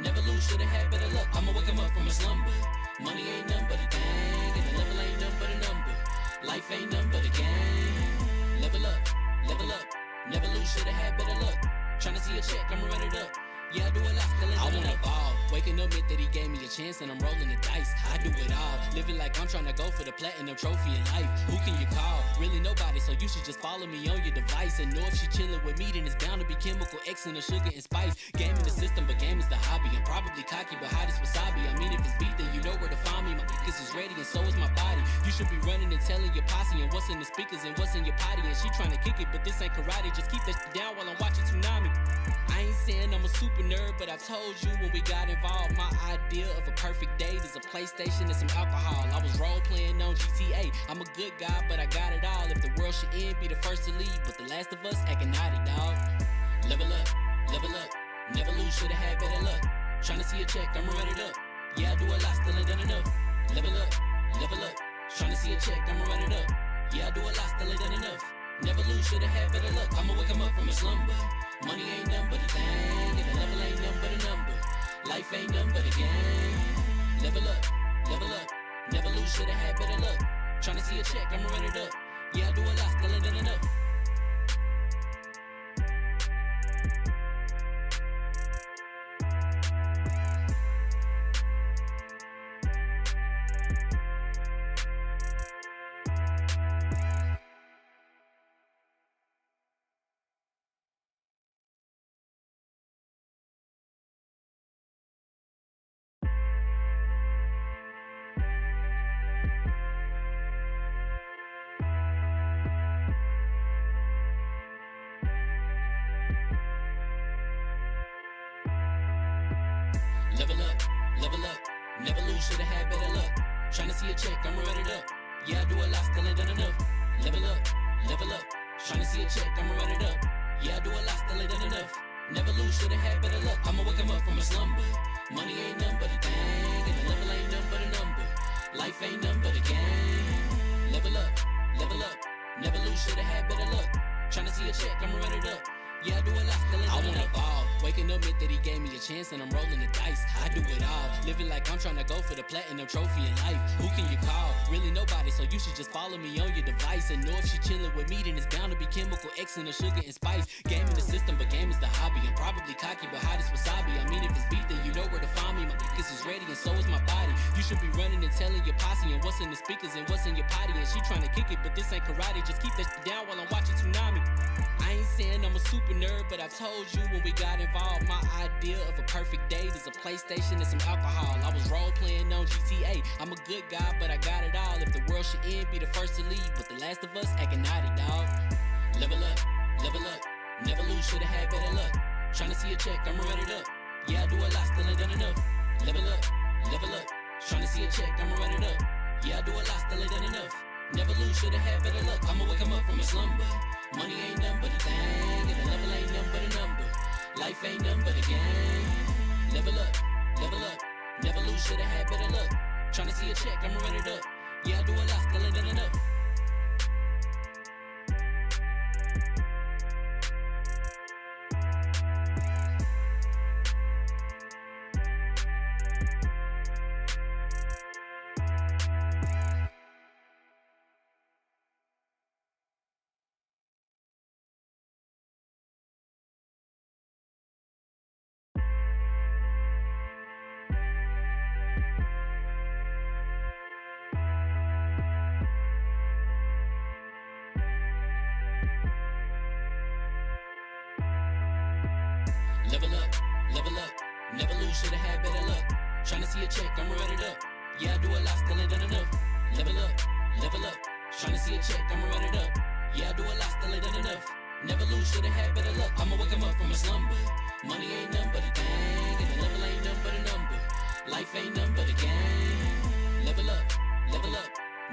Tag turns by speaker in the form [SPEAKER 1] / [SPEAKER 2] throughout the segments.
[SPEAKER 1] Never lose, should've had better luck. I'ma wake him up from a slumber. Money ain't nothing but a thing, and the level ain't nothing but a number. Life ain't nothing but a game. Level up, level up. Never lose, should've had better luck. Tryna see a check, I'ma run it up. Yeah, I do a lot, still ain't done enough. Waking up meant that he gave me a chance and I'm rolling the dice. I do it all, living like I'm trying to go for the platinum trophy in life. Who can you call? Really nobody, so you should just follow me on your device. And know if she chillin' with me, then it's bound to be chemical X and the sugar and spice. Game in the system, but game is the hobby. I'm probably cocky, but hot as wasabi. I mean, if it's beef, then you know where to find me. My niggas is ready and so is my body. You should be running and telling your posse and what's in the speakers and what's in your potty. And she trying to kick it, but this ain't karate. Just keep that shit down while I'm watching Tsunami. I ain't saying I'm a super nerd, but I told you when we got involved, my idea of a perfect date is a PlayStation and some alcohol. I was role playing on GTA. I'm a good guy, but I got it all. If the world should end, be the first to leave, but the last of us acting naughty, dog. Level up, never lose, should've had better luck. Tryna see a check, I'ma run it up. Yeah, I do a lot, still ain't done enough. Level up, tryna see a check, I'ma run it up. Yeah, I do a lot, still ain't done enough. Never lose, should've had better luck. I'ma wake him up from a slumber. Money ain't nothing but a thing, and the level ain't nothing but a number. Life ain't nothing but a game. Level up, never lose, should've had better luck. Tryna see a check, I'ma run it up. Yeah, I do a lot, still ain't done enough. Never lose, should've had better luck. Tryna see a check, I'ma run it up. Yeah, I do a lot, still ain't done enough. Level up, tryna see a check, I'ma run it up. Yeah, I do a lot, still ain't done enough. Never lose, should've had better luck. I'ma wake him up from a slumber. Money ain't nothing but a thing, and the level ain't nothing but a number. Life ain't nothing but a game. Level up, never lose, should've had better luck. Tryna see a check, I'ma run it up. Yeah, I do a lot, still ain't done enough. Waking up meant that he gave me a chance and I'm rolling the dice. I do it all, living like I'm trying to go for the platinum trophy in life. Who can you call? Really nobody, so you should just follow me on your device. And know if she chillin' with me, then it's bound to be chemical X and the sugar and spice. Game in the system, but game is the hobby. I'm probably cocky, but hot as wasabi. I mean, if it's beef, then you know where to find me. My niggas is ready and so is my body. You should be running and telling your posse and what's in the speakers and what's in your potty. And she trying to kick it, but this ain't karate. Just keep that shit down while I'm watching Tsunami. I ain't saying I'm a super nerd, but I told you when we got involved, my idea of a perfect date is a PlayStation and some alcohol. I was role playing on GTA. I'm a good guy, but I got it all. If the world should end, be the first to leave, but the last of us acting naughty, dog. Level up, never lose, should've had better luck. Tryna see a check, I'ma run it up. Yeah, I do a lot, still ain't done enough. Level up, tryna see a check, I'ma run it up. Yeah, I do a lot, still ain't done enough. Never lose, should've had better luck. I'ma wake him up from a slumber. Money ain't nothing but a thing, and the level ain't nothing but a number. Life ain't nothing but a game. Level up, never lose, should've had better luck. Tryna see a check, I'ma run it up. Yeah, I do a lot, still ain't done enough. Never lose, should've had better luck. Tryna see a check, I'ma run it up. Yeah, I do a lot, still ain't done enough. Level up, tryna see a check, I'ma run it up. Yeah, I do a lot, still ain't done enough. Never lose, should've had better luck. I'ma wake him up from a slumber. Money ain't nothing but a thing, and the level ain't nothing but a number. Life ain't nothing but a game. Level up,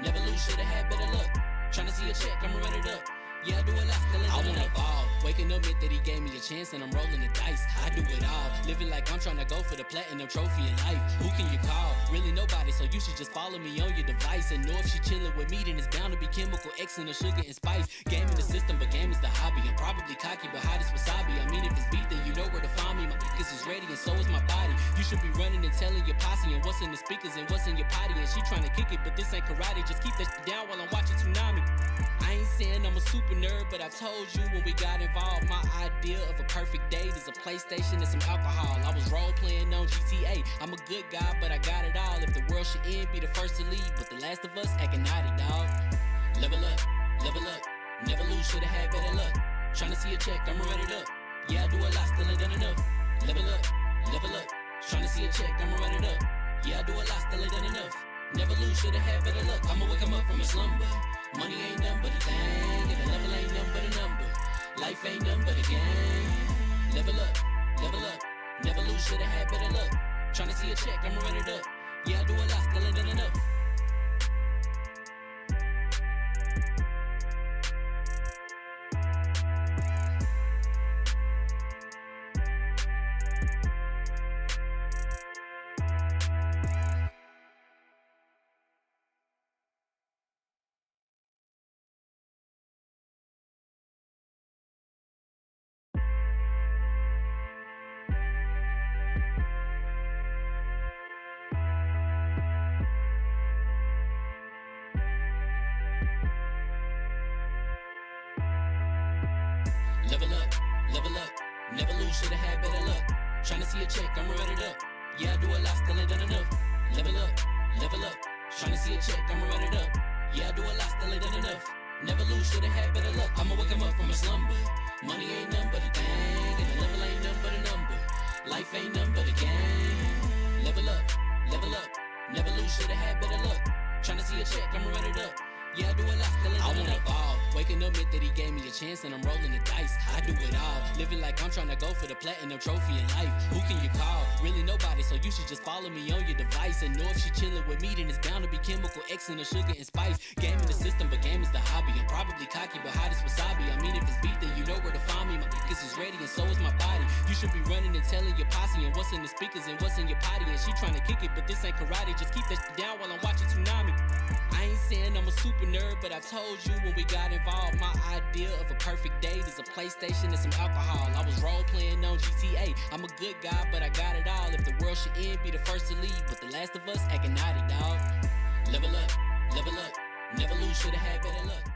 [SPEAKER 1] never lose, should've had better luck. Tryna see a check, I'ma run it up. Yeah, I do a lot, still ain't done enough. Waking up meant that he gave me a chance and I'm rolling the dice. I do it all, living like I'm trying to go for the platinum trophy in life. Who can you call? Really nobody, so you should just follow me on your device. And know if she chillin' with me, then it's bound to be chemical X and the sugar and spice. Game in the system, but game is the hobby. I'm probably cocky, but hot as wasabi. I mean, if it's beef, then you know where to find me. My niggas is ready and so is my body. You should be running and telling your posse and what's in the speakers and what's in your potty. And she trying to kick it, but this ain't karate. Just keep that shit down while I'm watching Tsunami. I ain't saying I'm a super nerd, but I told you when we got involved, my idea of a perfect date is a PlayStation and some alcohol. I was role playing on GTA. I'm a good guy, but I got it all. If the world should end, be the first to leave. But The Last of Us acting naughty, dog. Level up, never lose, should've had better luck. Tryna see a check, I'ma run it up. Yeah, I do a lot, still ain't done enough. Level up, tryna see a check, I'ma run it up. Yeah, I do a lot, still ain't done enough. Never lose, should've had better luck. I'ma wake 'em up from a slumber. Money ain't nothing but a thing, and the level ain't nothing but a number. Life ain't nothing but a game. Level up, never lose, should've had better luck. Tryna see a check, I'ma run it up. Yeah, I do a lot, still ain't done enough. Level up, never lose, should've had better luck. Tryna see a check, I'ma run it up. Yeah, I do a lot, still ain't done enough. Level up, tryna see a check, I'ma run it up. Yeah, I do a lot, still ain't done enough. Never lose, should've had better luck. I'ma wake 'em up from a slumber. Money ain't nothing but a thing, and the level ain't nothing but a number. Life ain't nothing but a game. Level up, never lose, should've had better luck. Tryna see a check, I'ma run it up. Yeah, I do a lot, still ain't done enough. I wanna ball. Waking up meant that he gave me a chance and I'm rolling the dice. I do it all. Living like I'm trying to go for the platinum trophy in life. Who can you call? Really nobody, so you should just follow me on your device. And know if she chillin' with me, then it's bound to be chemical X and the sugar and spice. Game in the system, but game is the hobby. I'm probably cocky, but hot as wasabi. I mean, if it's beef, then you know where to find me. My niggas is ready and so is my body. You should be running and telling your posse and what's in the speakers and what's in your potty. And she trying to kick it, but this ain't karate. Just keep that shit down while I'm watching Tsunami. I ain't saying I'm a super nerd, but I told you when we got involved, my idea of a perfect date is a PlayStation and some alcohol. I was role playing on GTA. I'm a good guy, but I got it all. If the world should end, be the first to leave. But The Last of Us acting naughty, dog. Level up, never lose, should've had better luck.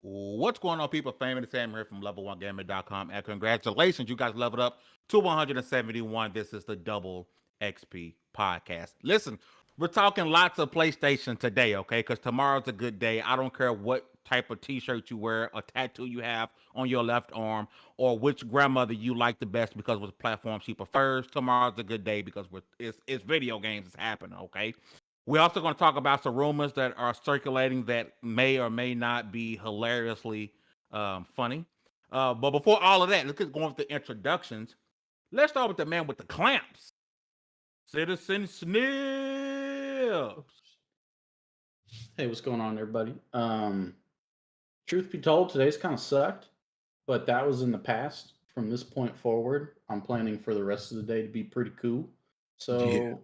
[SPEAKER 2] What's going on, people? Famous Sam here from level1gamer.com, and congratulations, you guys leveled up to 171. This is the Double XP podcast. Listen, we're talking lots of PlayStation today, okay? Because tomorrow's a good day. I don't care what type of t-shirt you wear, a tattoo you have on your left arm, or which grandmother you like the best because of the platform she prefers. Tomorrow's a good day because it's video games is happening, okay? We're also going to talk about some rumors that are circulating that may or may not be hilariously funny. But before all of that, let's get going with the introductions. Let's start with the man with the clamps, Citizen Snips.
[SPEAKER 3] Hey, what's going on, everybody? Truth be told, today's kind of sucked, but that was in the past. From this point forward, I'm planning for the rest of the day to be pretty cool. So,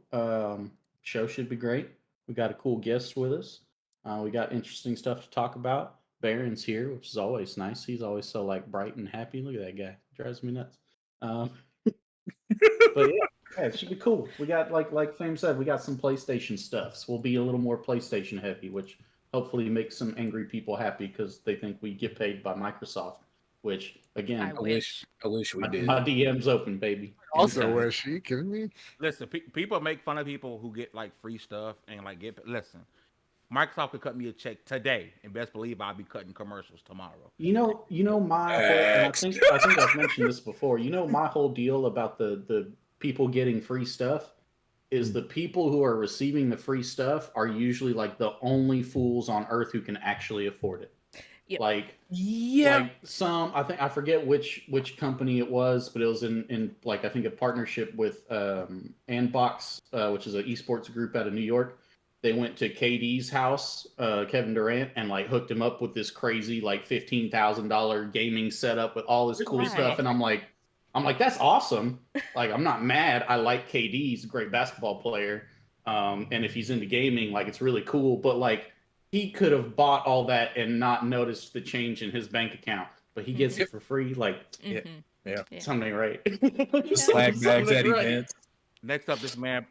[SPEAKER 3] show should be great. We got a cool guest with us. We got interesting stuff to talk about. Baron's here, which is always nice. He's always so like bright and happy. Look at that guy; drives me nuts. But yeah, it should be cool. We got like Fame said, we got some PlayStation stuff. So we'll be a little more PlayStation heavy, which hopefully makes some angry people happy because they think we get paid by Microsoft. Which again,
[SPEAKER 4] I wish we did.
[SPEAKER 3] My DM's open, baby.
[SPEAKER 4] Also, wish. Are you kidding me?
[SPEAKER 2] Listen, people make fun of people who get like free stuff and like get. Listen, Microsoft could cut me a check today, and best believe I'll be cutting commercials tomorrow.
[SPEAKER 3] You know my whole, and I think I've mentioned this before. You know my whole deal about the people getting free stuff is the people who are receiving the free stuff are usually like the only fools on earth who can actually afford it.
[SPEAKER 4] Yep.
[SPEAKER 3] Like some, I forget which company it was, but it was in like I think a partnership with Andbox, which is an esports group out of New York. They went to KD's house, Kevin Durant, and like hooked him up with this crazy like $15,000 gaming setup with all this cool stuff. And I'm like, I'm like, that's awesome. Like, I'm not mad. I like KD. He's a great basketball player. And if he's into gaming, like, it's really cool. But like, he could have bought all that and not noticed the change in his bank account. But he gets it for free. Like,
[SPEAKER 4] Yeah.
[SPEAKER 3] something ain't right.
[SPEAKER 5] Swag bags at events.
[SPEAKER 2] Next up, this man,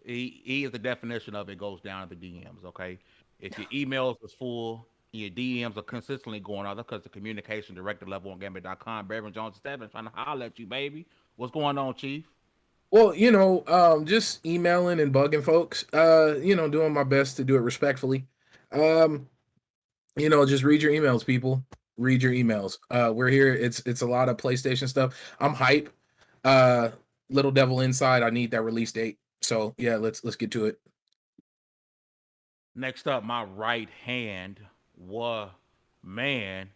[SPEAKER 2] he is the definition of it goes down to the DMs. Okay, if your emails is full, and your DMs are consistently going out, that's because the communication director level on gambit.com, Bevan Jones is trying to holler at you, baby. What's going on, Chief?
[SPEAKER 5] Well, just emailing and bugging folks. Doing my best to do it respectfully. Just read your emails, people. Read your emails. We're here. It's a lot of PlayStation stuff. I'm hype. Little Devil Inside. I need that release date. So yeah, let's get to it.
[SPEAKER 2] Next up, my right hand, man,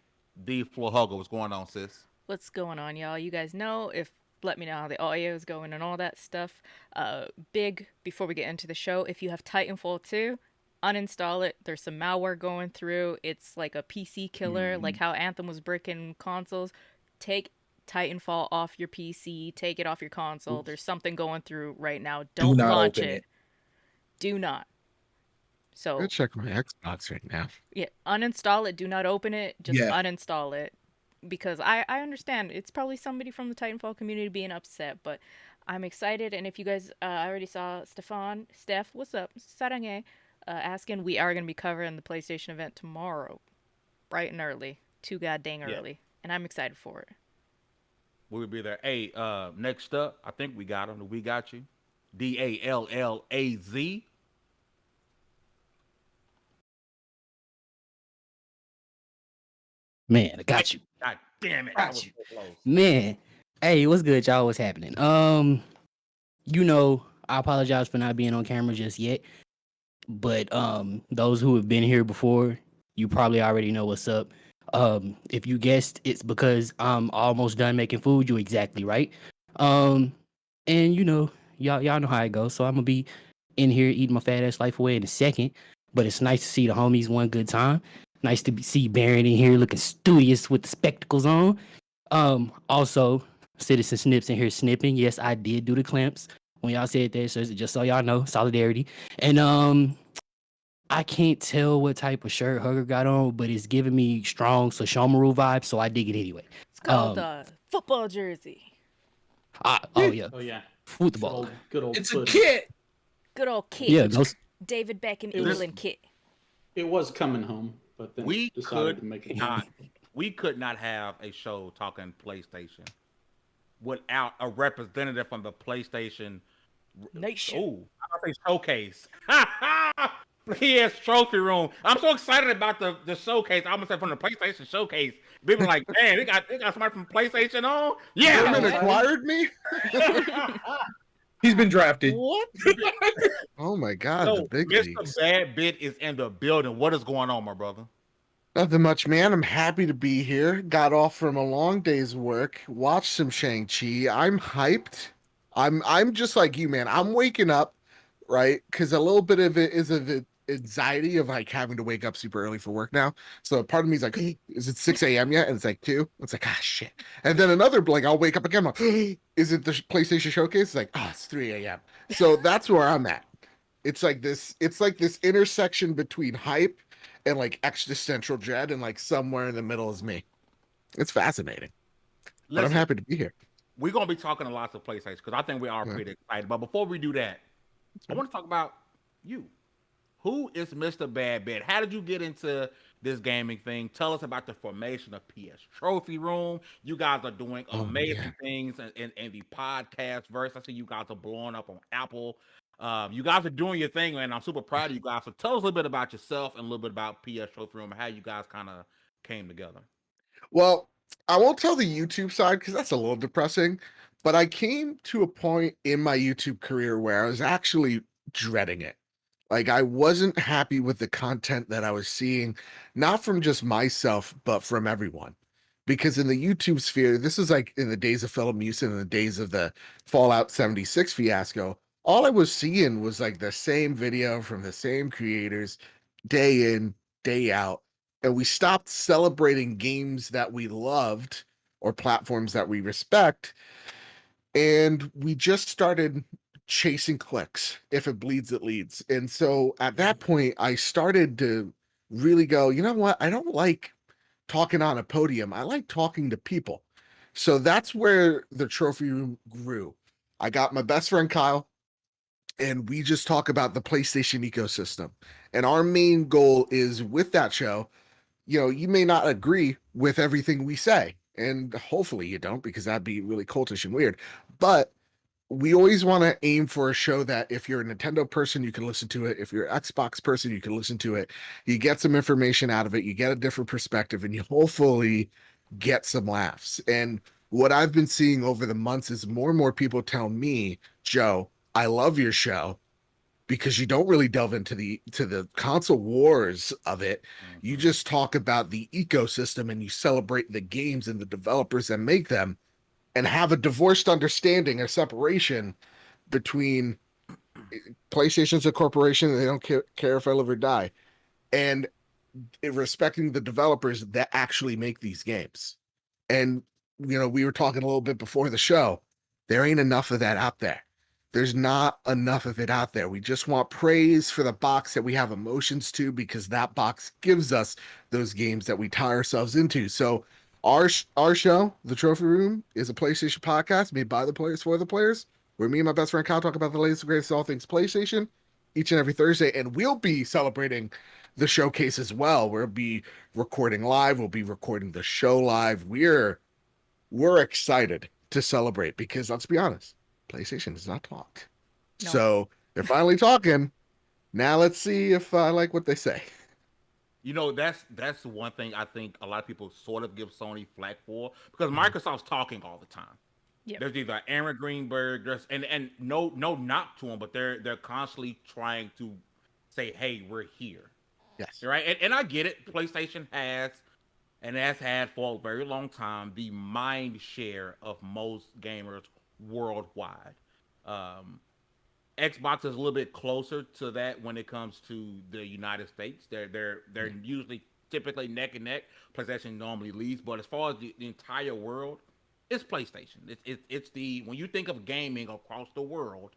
[SPEAKER 2] D Floor Hugger. What's going on, sis?
[SPEAKER 6] What's going on, y'all? You guys know let me know how the audio is going and all that stuff. Big before we get into the show, if you have Titanfall 2, uninstall it. There's some malware going through. It's like a PC killer, like how Anthem was breaking consoles. Take Titanfall off your PC, take it off your console. Oops. There's something going through right now. Don't launch it. Do not. So
[SPEAKER 4] I'll check my Xbox right now.
[SPEAKER 6] Yeah, uninstall it. Do not open it. Just uninstall it. Because I understand it's probably somebody from the Titanfall community being upset, but I'm excited. And if you guys, I already saw Steph, what's up? Sarange, asking, we are going to be covering the PlayStation event tomorrow, bright and early, too goddamn early, and I'm excited for it.
[SPEAKER 2] We'll be there. Hey, next up, I think we got him. We got you. DALLAZ.
[SPEAKER 7] Man, I got you.
[SPEAKER 2] God damn it.
[SPEAKER 7] Got you. So close. Man. Hey, what's good, y'all? What's happening? I apologize for not being on camera just yet. But those who have been here before, you probably already know what's up. If you guessed it's because I'm almost done making food, you're exactly right. And y'all know how it goes. So I'm gonna be in here eating my fat ass life away in a second. But it's nice to see the homies one good time. Nice to see Baron in here looking studious with the spectacles on. Also, Citizen Snips in here snipping. Yes, I did do the clamps when y'all said that. So just so y'all know, solidarity. And I can't tell what type of shirt Hugger got on, but it's giving me strong Sashomaru vibes, so I dig it anyway.
[SPEAKER 6] It's called football jersey.
[SPEAKER 3] Oh yeah.
[SPEAKER 7] Football.
[SPEAKER 3] Good old
[SPEAKER 5] It's
[SPEAKER 3] footy.
[SPEAKER 5] a kit.
[SPEAKER 6] Good old kit.
[SPEAKER 7] Yeah,
[SPEAKER 6] David Beckham England kit.
[SPEAKER 3] It was coming home, but then
[SPEAKER 2] We
[SPEAKER 3] decided to make it
[SPEAKER 2] could not have a show talking PlayStation without a representative from the PlayStation
[SPEAKER 6] Nation.
[SPEAKER 2] Oh, I say showcase. Yes, trophy room. I'm so excited about the showcase. I'm gonna say from the PlayStation showcase. People are like, man, they got somebody from PlayStation on. Yeah,
[SPEAKER 4] German acquired me.
[SPEAKER 5] He's been drafted.
[SPEAKER 2] What?
[SPEAKER 4] Oh my God,
[SPEAKER 2] So,
[SPEAKER 4] the big
[SPEAKER 2] Mr.
[SPEAKER 4] leagues.
[SPEAKER 2] Bad Bit is in the building. What is going on, my brother?
[SPEAKER 4] Nothing much, man. I'm happy to be here. Got off from a long day's work. Watched some Shang-Chi. I'm hyped. I'm just like you, man. I'm waking up, right? Because a little bit of it is of the anxiety of like having to wake up super early for work now. So part of me is like, hey, is it 6 a.m. yet? And it's like 2. It's like, ah, shit. And then another, like, I'll wake up again. I'm like, hey, is it the PlayStation Showcase? It's like, oh, it's 3 a.m. So that's where I'm at. It's like this intersection between hype and like existential dread, and like somewhere in the middle is me. It's fascinating. But I'm happy to be here.
[SPEAKER 2] We're gonna be talking a lot of PlayStation because I think we are pretty excited. But before we do that, I want to talk about you. Who is Mr. Bad Bit? How did you get into this gaming thing? Tell us about the formation of PS Trophy Room. You guys are doing amazing things in the podcast verse. I see you guys are blowing up on Apple. You guys are doing your thing, and I'm super proud of you guys. So tell us a little bit about yourself and a little bit about PS Trophy Room and how you guys kind of came together.
[SPEAKER 4] Well, I won't tell the YouTube side because that's a little depressing, but I came to a point in my YouTube career where I was actually dreading it. Like, I wasn't happy with the content that I was seeing, not from just myself, but from everyone. Because in the YouTube sphere, this is like in the days of Philip Mewson, in the days of the Fallout 76 fiasco, all I was seeing was like the same video from the same creators, day in, day out. And we stopped celebrating games that we loved or platforms that we respect. And we just started chasing clicks. If it bleeds, it leads. And so at that point, I started to really go, you know what? I don't like talking on a podium. I like talking to people. So that's where the trophy room grew. I got my best friend Kyle, and we just talk about the PlayStation ecosystem. And our main goal is with that show, you may not agree with everything we say, and hopefully you don't, because that'd be really cultish and weird. But we always want to aim for a show that if you're a Nintendo person, you can listen to it. If you're an Xbox person, you can listen to it. You get some information out of it. You get a different perspective, and you hopefully get some laughs. And what I've been seeing over the months is more and more people tell me, Joe, I love your show because you don't really delve into the console wars of it. You just talk about the ecosystem and you celebrate the games and the developers that make them, and have a divorced understanding or separation between PlayStation's a corporation and they don't care if I live or die, and respecting the developers that actually make these games. And we were talking a little bit before the show. There ain't enough of that out there. There's not enough of it out there. We just want praise for the box that we have emotions to, because that box gives us those games that we tie ourselves into. So our show, The Trophy Room, is a PlayStation podcast made by the players for the players, where me and my best friend Kyle talk about the latest and greatest of all things PlayStation each and every Thursday. And we'll be celebrating the showcase as well. We'll be recording live. We'll be recording the show live. We're excited to celebrate, because let's be honest, PlayStation does not talk.
[SPEAKER 6] No.
[SPEAKER 4] So they're finally talking. Now let's see if I like what they say.
[SPEAKER 2] That's one thing I think a lot of people sort of give Sony flack for, because Microsoft's talking all the time.
[SPEAKER 6] Yep.
[SPEAKER 2] There's either Aaron Greenberg, and no knock to them, but they're constantly trying to say, hey, we're here.
[SPEAKER 4] Yes.
[SPEAKER 2] Right? And I get it. PlayStation has had for a very long time the mind share of most gamers worldwide. Xbox is a little bit closer to that when it comes to the United States. They're usually typically neck and neck. PlayStation normally leads, but as far as the entire world, it's PlayStation. It's the, when you think of gaming across the world,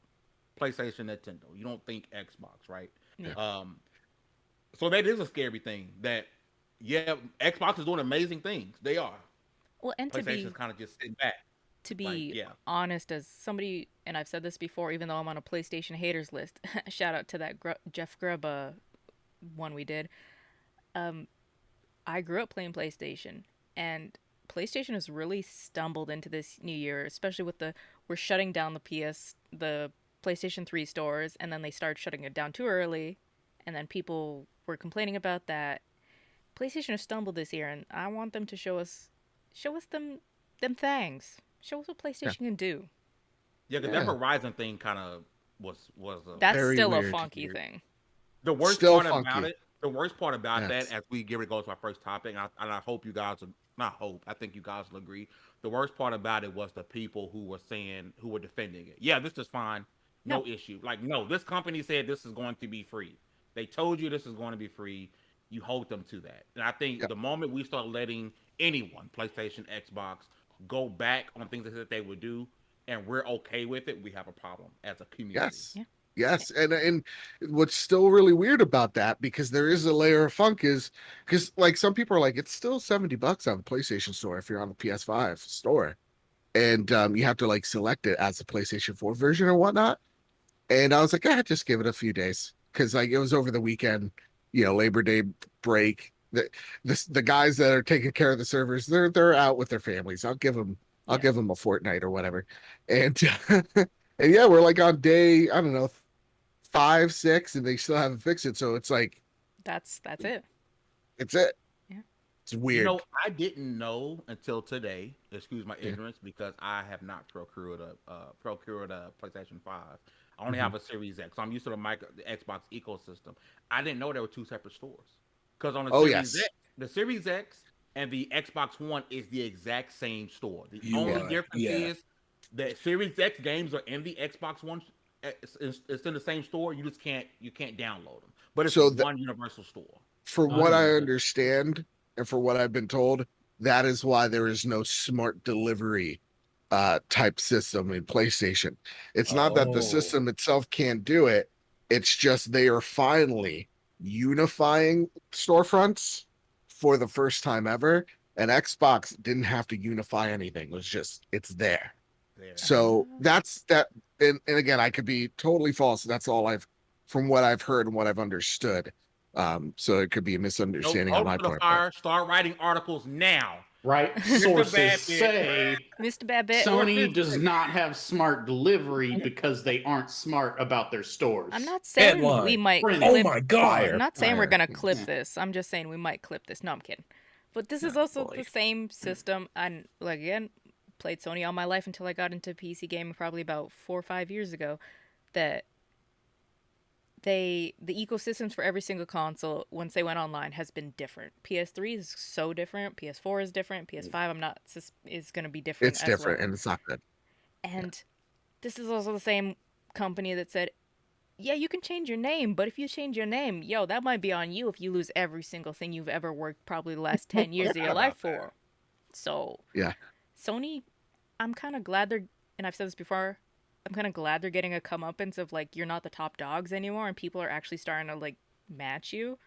[SPEAKER 2] PlayStation, Nintendo. You don't think Xbox, right?
[SPEAKER 6] Yeah.
[SPEAKER 2] So that is a scary thing. That Xbox is doing amazing things. They are.
[SPEAKER 6] Well, and
[SPEAKER 2] PlayStation's kind of just sitting back.
[SPEAKER 6] to be honest, as somebody, and I've said this before, even though I'm on a PlayStation haters list, shout out to that Jeff Grubb one we did. I grew up playing PlayStation, and PlayStation has really stumbled into this new year, especially with we're shutting down the PlayStation 3 stores, and then they started shutting it down too early, and then people were complaining about that. PlayStation has stumbled this year, and I want them to show us them things. Show us what PlayStation can do.
[SPEAKER 2] Yeah, because that Horizon thing kind of was a
[SPEAKER 6] That's
[SPEAKER 4] very
[SPEAKER 6] still a
[SPEAKER 4] weird.
[SPEAKER 6] funky thing.
[SPEAKER 2] The worst
[SPEAKER 4] Still
[SPEAKER 2] part
[SPEAKER 4] funky.
[SPEAKER 2] about it, the worst part about
[SPEAKER 4] Yes.
[SPEAKER 2] that, as we get ready to go to our first topic, and I hope you guys will, not hope, I think you guys will agree. The worst part about it was the people who were defending it. Yeah, this is fine, no issue. Like, no, this company said this is going to be free. They told you this is going to be free. You hold them to that. And I think the moment we start letting anyone, PlayStation, Xbox, go back on things that they would do, and we're okay with it, we have a problem as a community.
[SPEAKER 4] Yes.
[SPEAKER 6] Yeah.
[SPEAKER 4] Yes. And what's still really weird about that, because there is a layer of funk, is because like some people are like, it's still $70 on the PlayStation store if you're on the PS5 store. And you have to like select it as the PlayStation 4 version or whatnot. And I was like, just give it a few days. Because like it was over the weekend, Labor Day break. The guys that are taking care of the servers, they're out with their families. I'll give them a fortnight or whatever. And and yeah, we're like on day, I don't know, 5, 6, and they still haven't fixed it. So it's like
[SPEAKER 6] That's it.
[SPEAKER 4] it's it.
[SPEAKER 6] Yeah.
[SPEAKER 4] It's weird.
[SPEAKER 2] I didn't know until today. Excuse my ignorance, because I have not procured a PlayStation 5. I only have a Series X. So I'm used to the Xbox ecosystem. I didn't know there were two separate stores. Because on the Series X, the Series X and the Xbox One is the exact same store. The only difference is the Series X games are in the Xbox One. It's in the same store. You can't download them. But it's one universal store.
[SPEAKER 4] For what I understand and for what I've been told, That is why there is no smart delivery type system in PlayStation. It's not that the
[SPEAKER 5] Oh.
[SPEAKER 4] system itself can't do it. It's just they are finally unifying storefronts for the first time ever. And Xbox didn't have to unify anything. It was just, it's there.
[SPEAKER 2] There.
[SPEAKER 4] So that's that. And again, I could be totally false. That's all from what I've heard and what I've understood. So it could be a misunderstanding on my
[SPEAKER 2] Hold to the
[SPEAKER 4] part.
[SPEAKER 2] fire. Start writing articles now.
[SPEAKER 3] Right?
[SPEAKER 2] Mr.
[SPEAKER 3] Sources
[SPEAKER 2] Badbit.
[SPEAKER 3] say
[SPEAKER 6] Mr. Babbitt.
[SPEAKER 3] Sony does not have smart delivery because they aren't smart about their stores.
[SPEAKER 6] I'm not saying we
[SPEAKER 5] Headline.
[SPEAKER 6] might
[SPEAKER 3] Brilliant.
[SPEAKER 6] clip.
[SPEAKER 5] Oh my God.
[SPEAKER 6] I'm not saying we're
[SPEAKER 3] Fire.
[SPEAKER 6] gonna clip this. I'm just saying we might clip this. No, I'm kidding. But this is also
[SPEAKER 4] boy.
[SPEAKER 6] the same system. And like again, played Sony all my life until I got into PC gaming probably about 4 or 5 years ago. That the ecosystems for every single console once they went online has been different. PS3 is so different. PS4 is different. PS5 is gonna be different.
[SPEAKER 4] It's
[SPEAKER 6] as
[SPEAKER 4] different
[SPEAKER 6] well.
[SPEAKER 4] and it's not good.
[SPEAKER 6] And this is also the same company that said, yeah, you can change your name, but if you change your name, yo, that might be on you if you lose every single thing you've ever worked probably the last 10 years of your life for. So,
[SPEAKER 4] Yeah.
[SPEAKER 6] Sony, I'm kind of glad and I've said this before, I'm kind of glad they're getting a comeuppance of, like, you're not the top dogs anymore, and people are actually starting to, like, match you.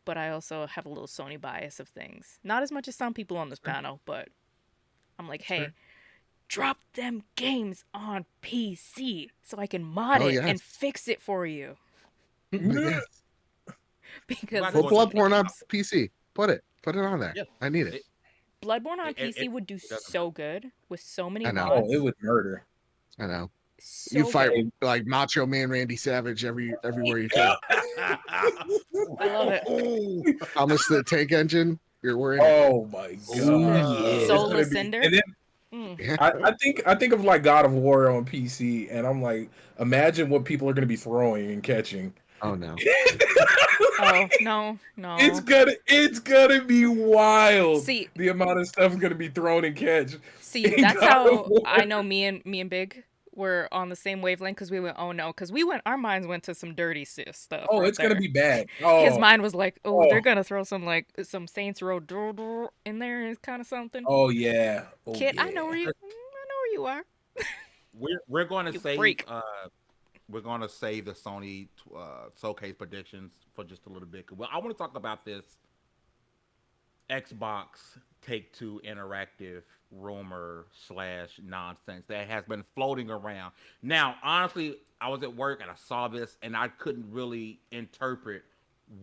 [SPEAKER 6] But I also have a little Sony bias of things. Not as much as some people on this panel, but I'm like, hey, drop them games on PC so I can mod it and fix it for you.
[SPEAKER 4] Yes.
[SPEAKER 6] Because
[SPEAKER 4] Put Bloodborne on
[SPEAKER 6] games-
[SPEAKER 4] PC. Put it on there.
[SPEAKER 2] Yeah.
[SPEAKER 4] I need it.
[SPEAKER 6] Bloodborne on
[SPEAKER 2] It-
[SPEAKER 6] PC would do
[SPEAKER 2] doesn't-
[SPEAKER 6] so good with so many
[SPEAKER 4] I know.
[SPEAKER 6] mods.
[SPEAKER 5] Oh, it would murder.
[SPEAKER 4] I know.
[SPEAKER 6] So
[SPEAKER 4] You fight
[SPEAKER 6] good.
[SPEAKER 4] like Macho Man Randy Savage everywhere you turn.
[SPEAKER 6] I love it.
[SPEAKER 4] Thomas the Tank Engine. You're wearing.
[SPEAKER 5] Oh my
[SPEAKER 6] The
[SPEAKER 5] God.
[SPEAKER 7] yeah.
[SPEAKER 6] Soulless
[SPEAKER 5] It's gonna be-
[SPEAKER 6] Cinder.
[SPEAKER 5] and then
[SPEAKER 6] Mm.
[SPEAKER 5] I think of like God of War on PC, and I'm like, imagine what people are gonna be throwing and catching.
[SPEAKER 4] Oh no.
[SPEAKER 6] Oh no.
[SPEAKER 5] It's gonna be wild.
[SPEAKER 6] See-
[SPEAKER 5] the amount of stuff gonna be thrown and catch.
[SPEAKER 6] See,
[SPEAKER 5] in
[SPEAKER 6] that's
[SPEAKER 5] God
[SPEAKER 6] how
[SPEAKER 5] of War.
[SPEAKER 6] I know me and Big were on the same wavelength because we went, oh no, because our minds went to some dirty stuff.
[SPEAKER 5] Oh,
[SPEAKER 6] right
[SPEAKER 5] it's gonna
[SPEAKER 6] there.
[SPEAKER 5] be bad. Oh,
[SPEAKER 6] His mind was like, oh, they're
[SPEAKER 5] Oh.
[SPEAKER 6] gonna throw some Saints Row in there and kind of something.
[SPEAKER 5] Oh yeah. Oh,
[SPEAKER 6] Kid,
[SPEAKER 5] yeah.
[SPEAKER 6] I know where you are.
[SPEAKER 2] We're going to
[SPEAKER 6] You
[SPEAKER 2] save
[SPEAKER 6] freak.
[SPEAKER 2] we're going to save the Sony showcase predictions for just a little bit. Well, I want to talk about this Xbox Take-Two Interactive rumor / nonsense that has been floating around. Now, honestly, I was at work and I saw this and I couldn't really interpret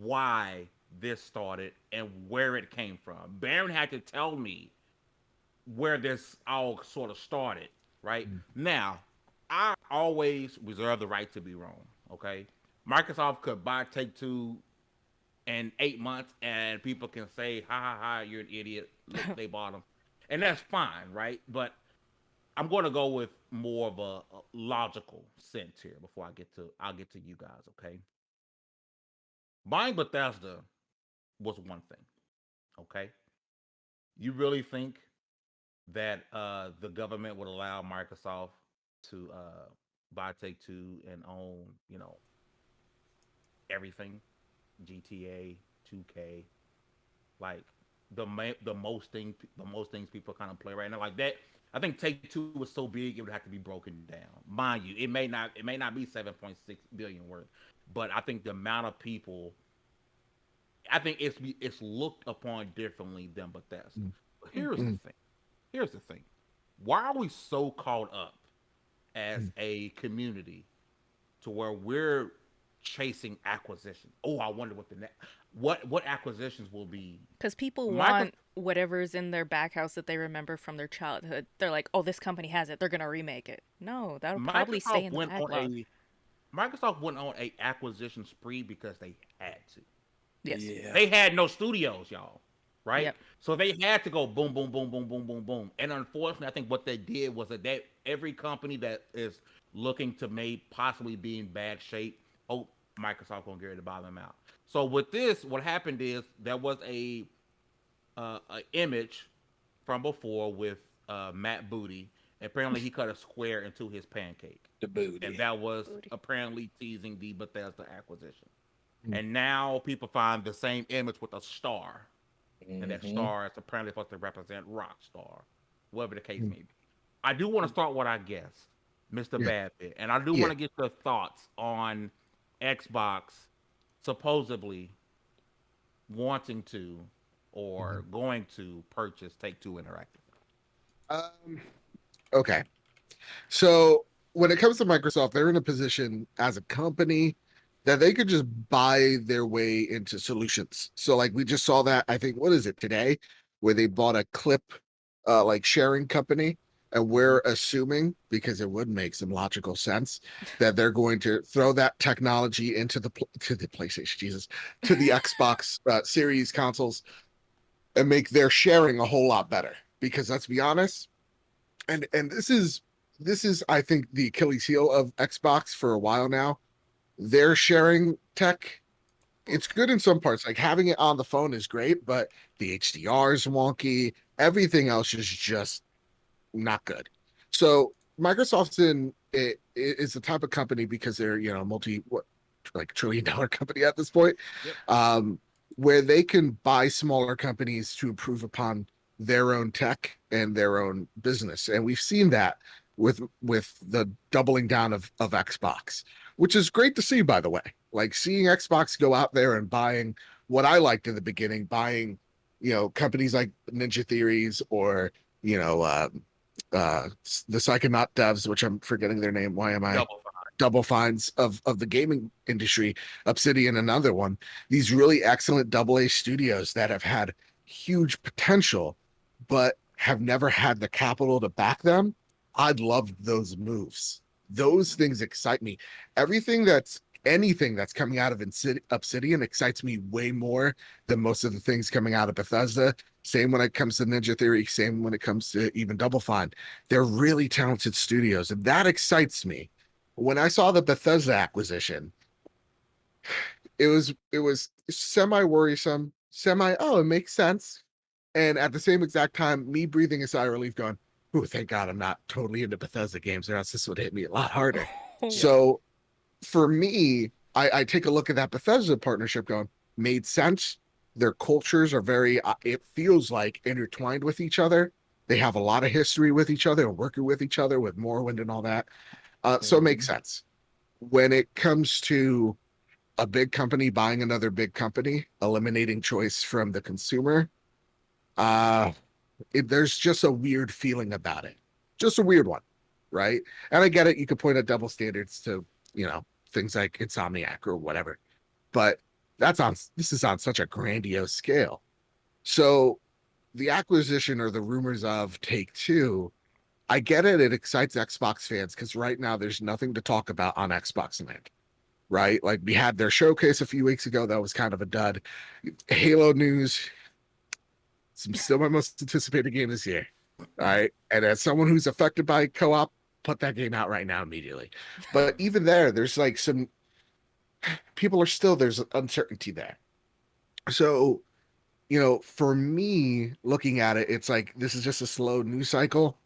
[SPEAKER 2] why this started and where it came from. Baron had to tell me where this all sort of started, right? Now, I always reserve the right to be wrong, okay? Microsoft could buy Take-Two in 8 months and people can say, ha, you're an idiot. Look, they bought them. And that's fine, right? But I'm going to go with more of a logical sense here before I'll get to you guys, okay? Buying Bethesda was one thing, okay? You really think that the government would allow Microsoft to buy Take-Two and own, everything, GTA, 2K, like the most things people kind of play right now, like that. I think Take-Two was so big it would have to be broken down. Mind you, it may not be 7.6 billion worth, but I think the amount of people, I think it's looked upon differently than Bethesda. But here's the thing. Why are we so caught up as a community to where we're chasing acquisition? Oh, I wonder what acquisitions will be.
[SPEAKER 6] Because people want whatever's in their back house that they remember from their childhood. They're like, oh, this company has it. They're going to remake it. No, that'll probably stay in the backlog.
[SPEAKER 2] Microsoft went on a acquisition spree because they had to.
[SPEAKER 6] Yes.
[SPEAKER 5] Yeah.
[SPEAKER 2] They had no studios, y'all. Right?
[SPEAKER 6] Yep.
[SPEAKER 2] So they had to go boom, boom, boom, boom, boom, boom, boom. And unfortunately, I think what they did was that every company that is looking to possibly be in bad shape, Microsoft gonna get ready to buy them out. So with this, what happened is there was a image from before with Matt Booty. Apparently, he cut a square into his pancake.
[SPEAKER 5] The booty.
[SPEAKER 2] And that was apparently teasing the Bethesda acquisition. And now people find the same image with a star and that
[SPEAKER 5] Mhm.
[SPEAKER 2] star is apparently supposed to represent Rockstar, whatever the case may be. I do want to start what I guess, Mr.
[SPEAKER 4] Yeah.
[SPEAKER 2] Badbit, and I do
[SPEAKER 4] Yeah.
[SPEAKER 2] want to get your thoughts on Xbox supposedly wanting to or going to purchase Take Two Interactive.
[SPEAKER 4] Okay. So when it comes to Microsoft, they're in a position as a company that they could just buy their way into solutions. So like we just saw that, I think, what is it today, where they bought a clip like sharing company. And we're assuming, because it would make some logical sense, that they're going to throw that technology into to the PlayStation, Jesus, to the Xbox Series consoles and make their sharing a whole lot better. Because let's be honest, and this is I think the Achilles heel of Xbox for a while now. They're sharing tech. It's good in some parts, like having it on the phone is great, but the HDR is wonky. Everything else is just not good. So Microsoft's in it is the type of company, because they're like $1 trillion company at this point,
[SPEAKER 2] Yep.
[SPEAKER 4] where they can buy smaller companies to improve upon their own tech and their own business. And we've seen that with the doubling down of Xbox, which is great to see, by the way. Like seeing Xbox go out there and buying what I liked in the beginning, buying, companies like Ninja Theories or, the Psychonaut devs, which I'm forgetting their name. Why am I? Double Fines of the gaming industry, Obsidian, another one. These really excellent AA studios that have had huge potential, but have never had the capital to back them. I'd love those moves. Those things excite me. Anything that's coming out of Obsidian excites me way more than most of the things coming out of Bethesda. Same when it comes to Ninja Theory, same when it comes to even Double Fine. They're really talented studios, and that excites me. When I saw the Bethesda acquisition, it was semi worrisome, it makes sense. And at the same exact time, me breathing a sigh of relief, going, "Oh, thank God I'm not totally into Bethesda games, or else this would hit me a lot harder." So for me, I take a look at that Bethesda partnership going, made sense. Their cultures are very, it feels like, intertwined with each other. They have a lot of history with each other and working with each other with Morrowind and all that. So it makes sense. When it comes to a big company buying another big company, eliminating choice from the consumer, there's just a weird feeling about it. Just a weird one, right? And I get it. You could point at double standards to, things like Insomniac or whatever, but this is on such a grandiose scale. So the acquisition or the rumors of Take Two, I get it. It excites Xbox fans because right now there's nothing to talk about on Xbox land, right? Like we had their showcase a few weeks ago. That was kind of a dud. Halo news, it's still my most anticipated game this year. All right. And as someone who's affected by co-op, put that game out right now immediately. But even there's like there's uncertainty there. So, for me looking at it, it's like this is just a slow news cycle.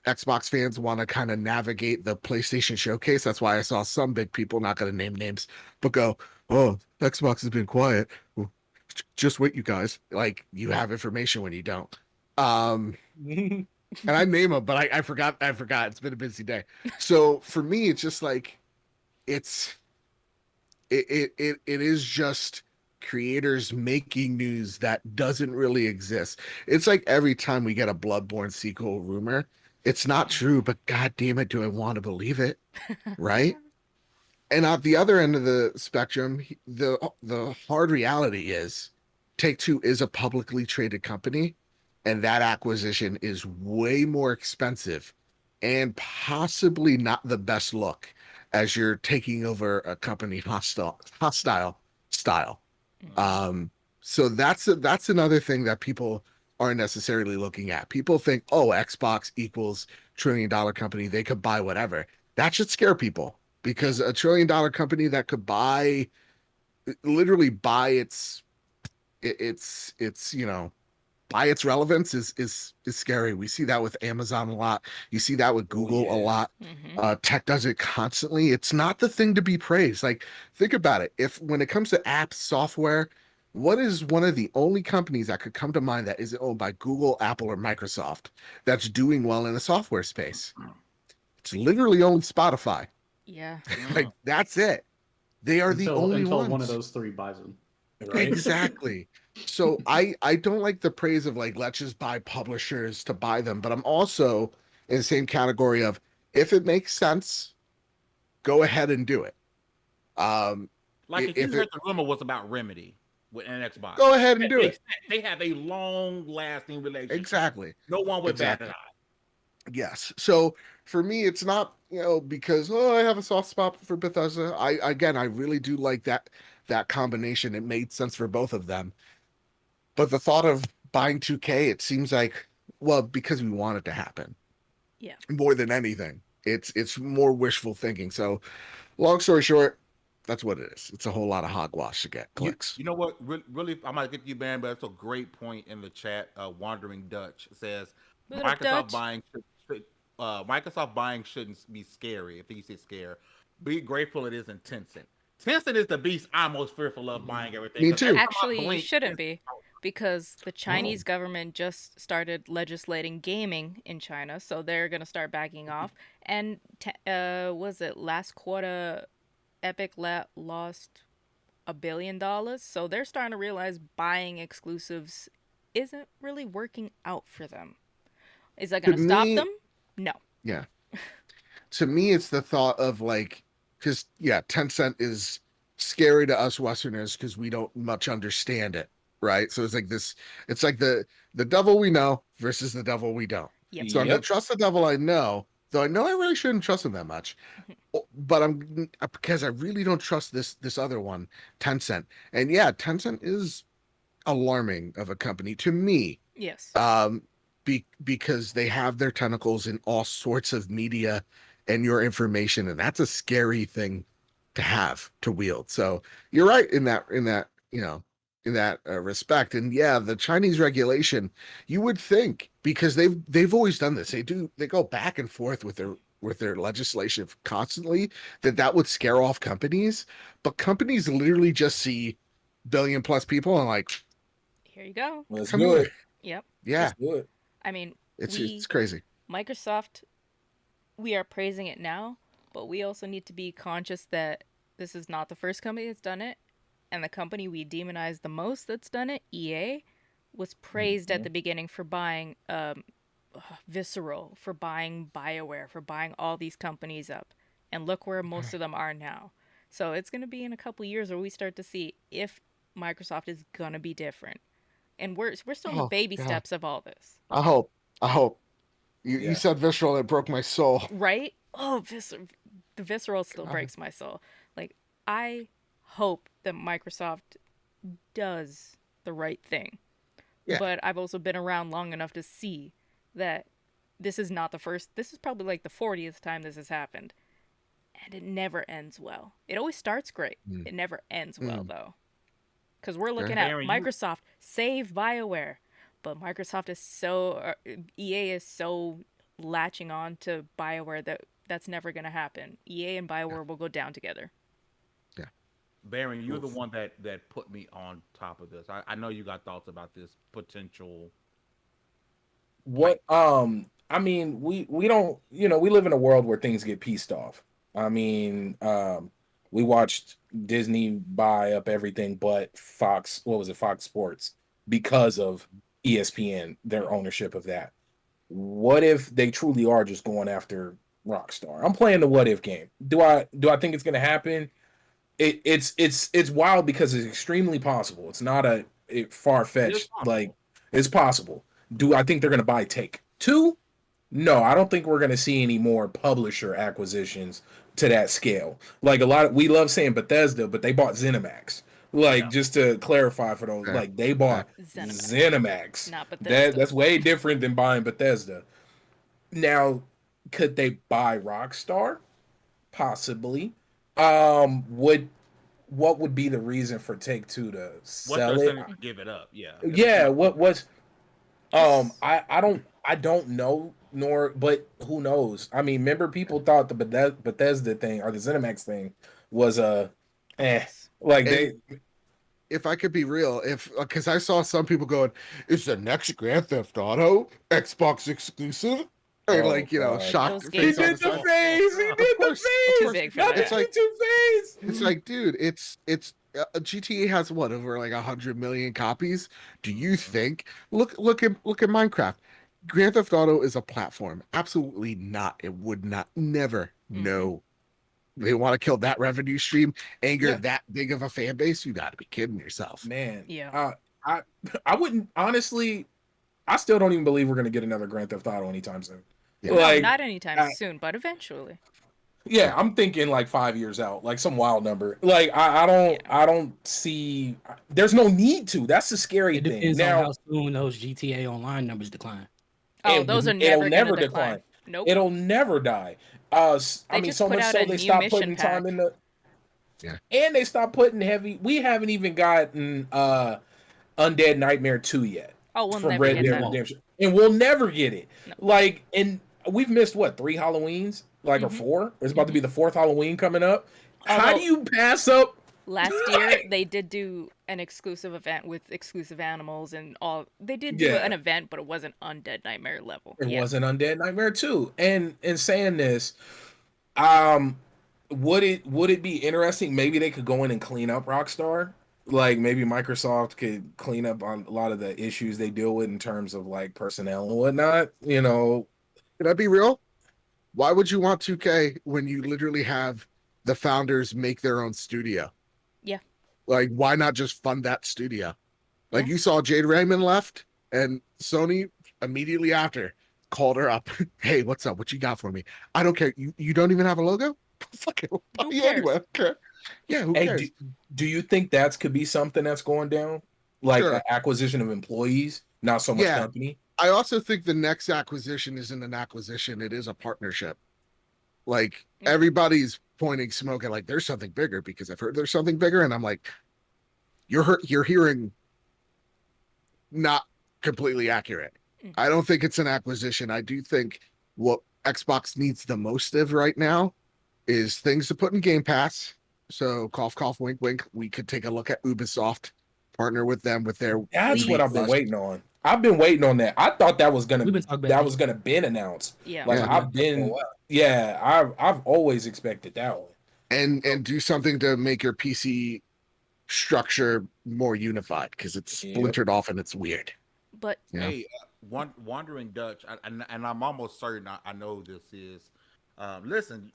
[SPEAKER 4] Xbox fans want to kind of navigate the PlayStation showcase. That's why I saw some big people, not going to name names, but go, "Oh, Xbox has been quiet. Well, just wait, you guys." Like you have information when you don't. And I name them, but I forgot. It's been a busy day. So for me, it's just like it is just creators making news that doesn't really exist. It's like every time we get a Bloodborne sequel rumor, it's not true, but god damn it, do I want to believe it, right? And at the other end of the spectrum, the hard reality is Take-Two is a publicly traded company, and that acquisition is way more expensive and possibly not the best look as you're taking over a company hostile style. So that's another thing that people aren't necessarily looking at. People think, oh, Xbox equals $1 trillion company, they could buy whatever. That should scare people, because a $1 trillion company that could literally buy its by its relevance is scary. We see that with Amazon a lot. You see that with Google a lot. Tech does it constantly. It's not the thing to be praised. Like, think about it. If when it comes to apps, software, what is one of the only companies that could come to mind that isn't owned by Google, Apple, or Microsoft that's doing well in the software space? It's literally only Spotify.
[SPEAKER 6] Yeah.
[SPEAKER 4] Like that's it. They are the only
[SPEAKER 3] until
[SPEAKER 4] ones.
[SPEAKER 3] one of those three buys them.
[SPEAKER 5] Right?
[SPEAKER 4] Exactly. So I don't like the praise of like let's just buy publishers to buy them, but I'm also in the same category of if it makes sense, go ahead and do it.
[SPEAKER 2] Like if
[SPEAKER 4] If
[SPEAKER 2] you heard
[SPEAKER 4] it
[SPEAKER 2] the rumor was about Remedy with an Xbox,
[SPEAKER 4] go ahead and
[SPEAKER 2] that
[SPEAKER 4] do
[SPEAKER 2] makes
[SPEAKER 4] it.
[SPEAKER 2] sense. They have a long-lasting relationship.
[SPEAKER 4] Exactly.
[SPEAKER 2] No one would bat
[SPEAKER 4] Exactly.
[SPEAKER 2] an eye.
[SPEAKER 4] Yes. So for me, it's not, because I have a soft spot for Bethesda. I really do like that combination. It made sense for both of them. But the thought of buying 2K, it seems like, well, because we want it to happen.
[SPEAKER 6] Yeah.
[SPEAKER 4] More than anything. It's more wishful thinking. So long story short, that's what it is. It's a whole lot of hogwash to get clicks.
[SPEAKER 2] You know what? Really, I might get you banned, but it's a great point in the chat. Wandering Dutch says
[SPEAKER 6] What up, Dutch?
[SPEAKER 2] Microsoft buying shouldn't be scary. I think you said scare. Be grateful it isn't Tencent. Tencent is the beast I'm most fearful of buying everything.
[SPEAKER 4] Me
[SPEAKER 2] 'cause
[SPEAKER 4] too.
[SPEAKER 2] every time I
[SPEAKER 6] Actually, you
[SPEAKER 2] blink,
[SPEAKER 6] shouldn't be, because the Chinese government just started legislating gaming in China, so they're gonna start backing off. And was it last quarter? Epic lost $1 billion, so they're starting to realize buying exclusives isn't really working out for them. Is that
[SPEAKER 4] To
[SPEAKER 6] gonna stop
[SPEAKER 4] me-
[SPEAKER 6] them? No.
[SPEAKER 4] Yeah. To me, it's the thought of like, because yeah, Tencent is scary to us Westerners because we don't much understand it, right? So it's like this. It's like the devil we know versus the devil we don't.
[SPEAKER 6] Yep.
[SPEAKER 4] So I'm gonna
[SPEAKER 5] Yep.
[SPEAKER 4] trust the devil I know, though I know I really shouldn't trust him that much. But I'm because I really don't trust this other one, Tencent. And yeah, Tencent is alarming of a company to me.
[SPEAKER 6] Yes.
[SPEAKER 4] Because they have their tentacles in all sorts of media and your information, and that's a scary thing to have to wield. So you're right in that respect. And yeah, the Chinese regulation, you would think, because they've always done this. They go back and forth with their legislation constantly, that would scare off companies, but companies literally just see billion plus people and like,
[SPEAKER 6] Here you go.
[SPEAKER 5] Let's
[SPEAKER 4] come
[SPEAKER 5] do
[SPEAKER 4] here.
[SPEAKER 5] it.
[SPEAKER 6] Yep.
[SPEAKER 4] Yeah,
[SPEAKER 5] Let's do it.
[SPEAKER 6] I mean,
[SPEAKER 4] it's crazy.
[SPEAKER 6] Microsoft, we are praising it now, but we also need to be conscious that this is not the first company that's done it, and the company we demonize the most that's done it, EA, was praised at the beginning for buying Visceral, for buying BioWare, for buying all these companies up, and look where most of them are now. So it's going to be in a couple years where we start to see if Microsoft is going to be different. And we're still in the baby steps of all this.
[SPEAKER 4] I hope. You
[SPEAKER 5] Yeah.
[SPEAKER 4] said visceral, it broke my soul.
[SPEAKER 6] Right? Oh, the visceral still breaks my soul. Like, I hope that Microsoft does the right thing.
[SPEAKER 4] Yeah.
[SPEAKER 6] But I've also been around long enough to see that this is not the first. This is probably like the 40th time this has happened. And it never ends well. It always starts great. It never ends well, though. Because we're looking at
[SPEAKER 2] Aaron,
[SPEAKER 6] Microsoft save BioWare. But Microsoft is EA is so latching on to BioWare that's never going to happen. EA and BioWare will go down together.
[SPEAKER 4] Yeah.
[SPEAKER 2] Baron, you're the one that put me on top of this. I know you got thoughts about this potential.
[SPEAKER 5] What I mean, we don't, we live in a world where things get pieced off. I mean, we watched Disney buy up everything but Fox, what was it, Fox Sports, because of ESPN, their ownership of that. What if they truly are just going after Rockstar? I'm playing the what if game. Do I think it's gonna happen? It's wild because it's extremely possible. It's not far fetched. Like, it's possible. Do I think they're gonna buy Take-Two? No, I don't think we're gonna see any more publisher acquisitions to that scale. Like, we love saying Bethesda, but they bought ZeniMax. Like, just to clarify for those, like, they bought ZeniMax.
[SPEAKER 6] Not Bethesda.
[SPEAKER 5] That's way different than buying Bethesda. Now, could they buy Rockstar? Possibly. What would be the reason for Take-Two to sell it?
[SPEAKER 2] Give it up, yeah.
[SPEAKER 5] Yeah, I don't know, but who knows? I mean, remember, people thought the Bethesda thing or the ZeniMax thing was like
[SPEAKER 4] if I could be real, if because I saw some people going, "Is the next Grand Theft Auto Xbox exclusive?" Or
[SPEAKER 5] Oh,
[SPEAKER 4] like,
[SPEAKER 5] God.
[SPEAKER 4] shocked
[SPEAKER 6] Those
[SPEAKER 4] face
[SPEAKER 6] games
[SPEAKER 5] He
[SPEAKER 4] on
[SPEAKER 6] are
[SPEAKER 5] did
[SPEAKER 4] the
[SPEAKER 5] the
[SPEAKER 4] side.
[SPEAKER 5] face. He
[SPEAKER 2] Of
[SPEAKER 5] did the
[SPEAKER 4] course, of
[SPEAKER 5] face.
[SPEAKER 6] too
[SPEAKER 4] course.
[SPEAKER 6] big for
[SPEAKER 5] Not the
[SPEAKER 4] It's
[SPEAKER 6] that.
[SPEAKER 4] like
[SPEAKER 5] YouTube face.
[SPEAKER 4] it's like, dude, it's GTA has what, over like 100 million copies. Do you think? Look at Minecraft. Grand Theft Auto is a platform. Absolutely not. It would not. Never.
[SPEAKER 6] Mhm.
[SPEAKER 4] No. They want to kill that revenue stream, anger
[SPEAKER 5] Yeah.
[SPEAKER 4] that big of a fan base. You got to be kidding yourself.
[SPEAKER 5] Man,
[SPEAKER 6] Yeah.
[SPEAKER 5] I wouldn't honestly. I still don't even believe we're gonna get another Grand Theft Auto anytime soon.
[SPEAKER 4] Yeah.
[SPEAKER 6] No,
[SPEAKER 5] Like,
[SPEAKER 6] not anytime
[SPEAKER 5] I-
[SPEAKER 6] soon, but eventually.
[SPEAKER 5] yeah, I'm thinking like 5 years out, like some wild number. Like, I don't see. There's no need to. That's the scary
[SPEAKER 7] It
[SPEAKER 5] thing.
[SPEAKER 7] depends on
[SPEAKER 5] Now,
[SPEAKER 7] how soon those GTA Online numbers decline.
[SPEAKER 6] Oh,
[SPEAKER 5] it
[SPEAKER 6] those
[SPEAKER 5] would-
[SPEAKER 6] are
[SPEAKER 5] it'll
[SPEAKER 6] never
[SPEAKER 5] never
[SPEAKER 6] gonna decline. Nope.
[SPEAKER 5] It'll never die. I
[SPEAKER 6] They
[SPEAKER 5] mean,
[SPEAKER 6] just
[SPEAKER 5] so
[SPEAKER 6] put
[SPEAKER 5] much
[SPEAKER 6] out
[SPEAKER 5] so
[SPEAKER 6] a
[SPEAKER 5] they
[SPEAKER 6] new
[SPEAKER 5] stopped
[SPEAKER 6] mission
[SPEAKER 5] putting time
[SPEAKER 6] pack.
[SPEAKER 5] in the.
[SPEAKER 4] Yeah.
[SPEAKER 5] And they stopped putting heavy. We haven't even gotten Undead Nightmare 2 yet.
[SPEAKER 6] Oh, we'll
[SPEAKER 5] From
[SPEAKER 6] never
[SPEAKER 5] Red
[SPEAKER 6] get
[SPEAKER 5] Dead
[SPEAKER 6] that.
[SPEAKER 5] Redemption, and we'll never get it.
[SPEAKER 6] No.
[SPEAKER 5] Like, and we've missed what, 3 Halloweens, like, or
[SPEAKER 6] Mhm.
[SPEAKER 5] 4. It's about to be the 4th Halloween coming up. How
[SPEAKER 6] Although-
[SPEAKER 5] do you pass up?
[SPEAKER 6] Last year they did do an exclusive event with exclusive animals and all. They did do
[SPEAKER 5] Yeah.
[SPEAKER 6] an event, but it wasn't Undead Nightmare level.
[SPEAKER 5] It
[SPEAKER 6] Yeah.
[SPEAKER 5] wasn't Undead Nightmare 2. And in saying this, would it be interesting? Maybe they could go in and clean up Rockstar. Like, maybe Microsoft could clean up on a lot of the issues they deal with in terms of like personnel and whatnot.
[SPEAKER 4] Can I be real? Why would you want 2K when you literally have the founders make their own studio?
[SPEAKER 6] Yeah.
[SPEAKER 4] Like, why not just fund that studio? Like,
[SPEAKER 6] Yeah.
[SPEAKER 4] you saw Jade Raymond left, and Sony immediately after called her up. Hey, what's up? What you got for me? I don't care. You don't even have a logo? Fuck it. We'll buy
[SPEAKER 6] Who
[SPEAKER 4] you
[SPEAKER 6] cares?
[SPEAKER 4] anyway. Okay. Yeah, who
[SPEAKER 5] Hey,
[SPEAKER 4] cares?
[SPEAKER 5] do you think that could be something that's going down? Like
[SPEAKER 4] Sure.
[SPEAKER 5] an acquisition of employees, not so much
[SPEAKER 4] Yeah.
[SPEAKER 5] company?
[SPEAKER 4] I also think the next acquisition isn't an acquisition, it is a partnership. Like,
[SPEAKER 6] Mm.
[SPEAKER 4] everybody's pointing smoke at like there's something bigger because I've heard there's something bigger, and I'm like, you're hearing not completely accurate.
[SPEAKER 6] Mm.
[SPEAKER 4] I don't think it's an acquisition. I do think what Xbox needs the most of right now is things to put in Game Pass. So cough cough wink wink, we could take a look at Ubisoft, partner with them with their
[SPEAKER 5] That's
[SPEAKER 6] We-
[SPEAKER 5] what I've been
[SPEAKER 4] Plus.
[SPEAKER 5] waiting on. I've been waiting on that. I thought that was
[SPEAKER 7] We've
[SPEAKER 5] gonna
[SPEAKER 7] been talking about
[SPEAKER 5] been announced.
[SPEAKER 6] Yeah.
[SPEAKER 5] Like,
[SPEAKER 4] Yeah.
[SPEAKER 5] I've been, I've always expected that one.
[SPEAKER 4] and do something to make your PC structure more unified because it's
[SPEAKER 5] Yep.
[SPEAKER 4] splintered off and it's weird.
[SPEAKER 6] But
[SPEAKER 4] Yeah.
[SPEAKER 2] Hey, Wandering Dutch, and I'm almost certain I know who this is. Listen,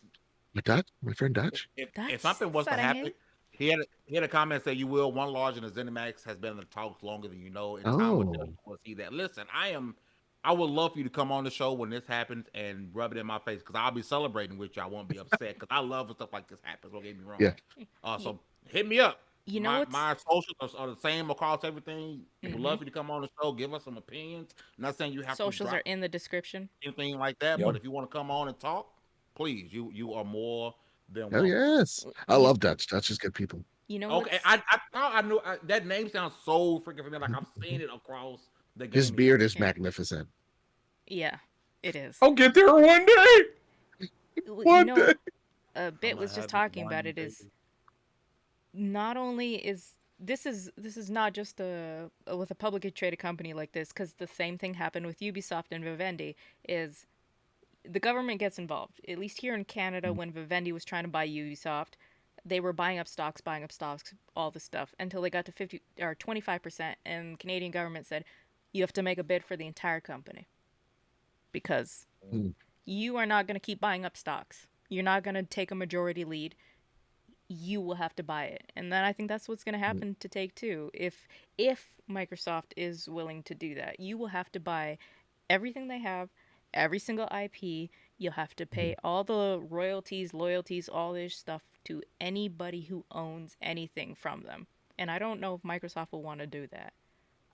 [SPEAKER 4] My friend Dutch.
[SPEAKER 2] if
[SPEAKER 6] That's
[SPEAKER 2] something was to happen,
[SPEAKER 6] saranghe.
[SPEAKER 2] he had a comment say, "You will. One large in the ZeniMax has been in the talks longer than you know, and time will
[SPEAKER 4] Oh.
[SPEAKER 2] tell see that." Listen, I would love for you to come on the show when this happens and rub it in my face because I'll be celebrating with you. I won't be upset because I love when stuff like this happens. Don't get me wrong.
[SPEAKER 4] Yeah.
[SPEAKER 2] So hit me up.
[SPEAKER 6] You know what's
[SPEAKER 2] My socials are the same across everything. We'd
[SPEAKER 6] Mhm.
[SPEAKER 2] love for you to come on the show, give us some opinions. Not saying you have
[SPEAKER 6] socials
[SPEAKER 2] to
[SPEAKER 6] are
[SPEAKER 2] drop
[SPEAKER 6] in the description.
[SPEAKER 2] anything like that,
[SPEAKER 5] Yep.
[SPEAKER 2] but if you want to come on and talk, please, you are more than
[SPEAKER 4] Oh
[SPEAKER 2] welcome.
[SPEAKER 4] yes, I love Dutch. Dutch is good people.
[SPEAKER 6] You know
[SPEAKER 2] Okay,
[SPEAKER 6] what's
[SPEAKER 2] I thought I knew that name sounds so freaking familiar. Like I've seen it across the game.
[SPEAKER 4] His beard is
[SPEAKER 6] Yeah.
[SPEAKER 4] magnificent.
[SPEAKER 6] yeah, it is.
[SPEAKER 5] I'll get there one day.
[SPEAKER 6] You
[SPEAKER 4] one
[SPEAKER 6] know,
[SPEAKER 4] day.
[SPEAKER 6] Bit
[SPEAKER 2] I'ma
[SPEAKER 6] was just
[SPEAKER 2] have it
[SPEAKER 6] talking
[SPEAKER 2] one
[SPEAKER 6] about it
[SPEAKER 2] day.
[SPEAKER 6] is not only is this is not just with a publicly traded company like this, because the same thing happened with Ubisoft and Vivendi. Is the government gets involved? At least here in Canada, when Vivendi was trying to buy Ubisoft, they were buying up stocks, all the stuff until they got to 50 or 25%, and Canadian government said you have to make a bid for the entire company because
[SPEAKER 4] Mm.
[SPEAKER 6] you are not going to keep buying up stocks. You're not going to take a majority lead. You will have to buy it. And then I think that's what's going to happen to Take-Two. If Microsoft is willing to do that, you will have to buy everything they have, every single IP. You'll have to pay all the royalties, loyalties, all this stuff to anybody who owns anything from them. And I don't know if Microsoft will want to do that.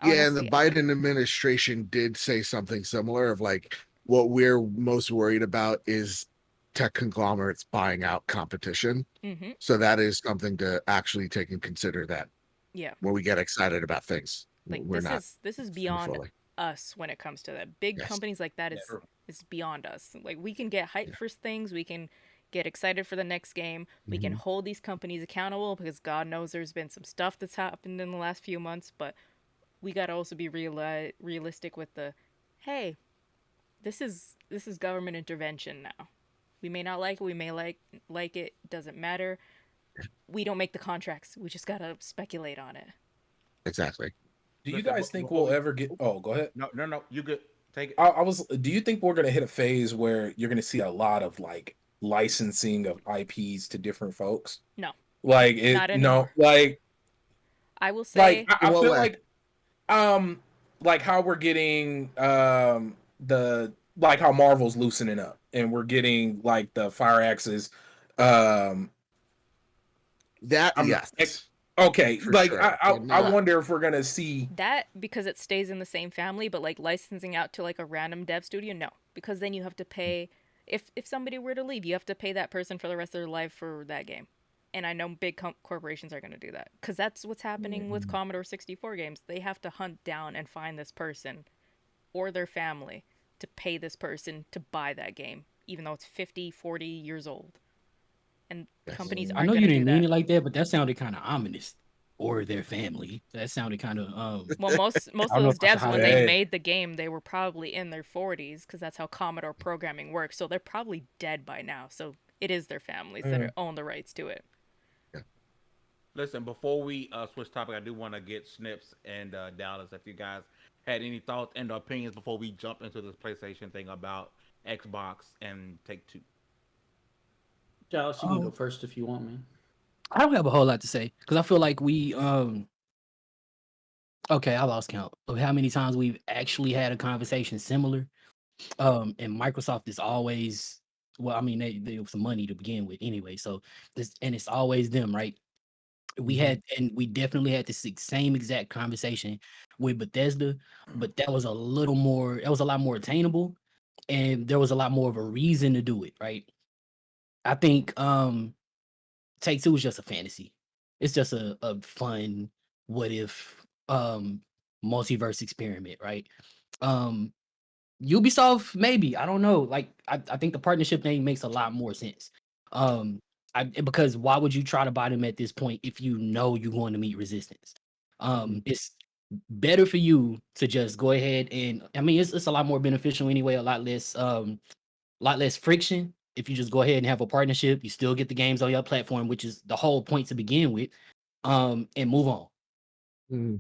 [SPEAKER 4] Yeah, and the
[SPEAKER 6] Honestly,
[SPEAKER 4] Biden administration did say something similar of like what we're most worried about is tech conglomerates buying out competition.
[SPEAKER 6] Mhm.
[SPEAKER 4] So that is something to actually take and consider that
[SPEAKER 6] Yeah.
[SPEAKER 4] when we get excited about things.
[SPEAKER 6] Like
[SPEAKER 4] We're not
[SPEAKER 6] this is beyond
[SPEAKER 4] fully.
[SPEAKER 6] us when it comes to that. Big
[SPEAKER 4] Yes.
[SPEAKER 6] companies like that is beyond us. Like we can get hyped
[SPEAKER 4] Yeah.
[SPEAKER 6] for things, we can get excited for the next game. We can hold these companies accountable because God knows there's been some stuff that's happened in the last few months, but we got to also be realistic with the, hey, this is government intervention now. We may not like it, we may like it, doesn't matter. We don't make the contracts. We just got to speculate on it.
[SPEAKER 4] Exactly.
[SPEAKER 5] Do you
[SPEAKER 2] Listen,
[SPEAKER 5] guys think
[SPEAKER 2] before
[SPEAKER 5] we'll
[SPEAKER 2] we-
[SPEAKER 5] ever get? Oh, go ahead.
[SPEAKER 2] No, you good. Take it.
[SPEAKER 5] Do you think we're gonna hit a phase where you're gonna see a lot of like licensing of IPs to different folks?
[SPEAKER 6] No.
[SPEAKER 5] Like
[SPEAKER 6] Not anymore. I will say,
[SPEAKER 5] I
[SPEAKER 4] In what
[SPEAKER 5] feel
[SPEAKER 4] way?
[SPEAKER 5] like how we're getting like how Marvel's loosening up and we're getting like the Fire Axis.
[SPEAKER 4] That
[SPEAKER 5] I'm-
[SPEAKER 4] yes.
[SPEAKER 5] Okay,
[SPEAKER 4] For
[SPEAKER 5] like
[SPEAKER 4] sure.
[SPEAKER 5] I wonder if we're gonna see.
[SPEAKER 6] that because it stays in the same family, but like licensing out to like a random dev studio, no, because then you have to pay. If somebody were to leave, you have to pay that person for the rest of their life for that game, and I know big corporations are going to do that because that's what's happening with Commodore 64 games. They have to hunt down and find this person or their family to pay this person to buy that game, even though it's 50, 40 years old. And companies
[SPEAKER 7] I
[SPEAKER 6] aren't
[SPEAKER 7] know
[SPEAKER 6] going
[SPEAKER 7] you
[SPEAKER 6] to do
[SPEAKER 7] didn't mean
[SPEAKER 6] that.
[SPEAKER 7] it like that, but that sounded kind of ominous. Or their family. That sounded kind of
[SPEAKER 6] Well, most
[SPEAKER 7] I
[SPEAKER 6] of
[SPEAKER 7] don't know
[SPEAKER 6] those
[SPEAKER 7] if I should
[SPEAKER 6] devs, when
[SPEAKER 7] hide
[SPEAKER 6] they
[SPEAKER 5] that.
[SPEAKER 6] made the game, they were probably in their 40s because that's how Commodore programming works. So they're probably dead by now. So it is their families that own the rights to it.
[SPEAKER 2] Listen, before we switch topic, I do want to get Snips and Dallas. If you guys had any thoughts and opinions before we jump into this PlayStation thing about Xbox and Take-Two.
[SPEAKER 3] Dallas, you can go first if you want, man.
[SPEAKER 7] I don't have a whole lot to say because I feel like we okay, I lost count of how many times we've actually had a conversation similar. And Microsoft is always well, I mean they have some money to begin with anyway, so it's always them, right? We had and we definitely had the same exact conversation with Bethesda, but that was a little more that was a lot more attainable and there was a lot more of a reason to do it, right? I think Take Two is just a fantasy. It's just a fun what if multiverse experiment, right? Ubisoft, maybe. I don't know. Like I think the partnership name makes a lot more sense. Because why would you try to buy them at this point if you know you're going to meet resistance? It's better for you to just go ahead and I mean it's a lot more beneficial anyway, a lot less friction. If you just go ahead and have a partnership, you still get the games on your platform, which is the whole point to begin with, and move on.
[SPEAKER 4] Mhm.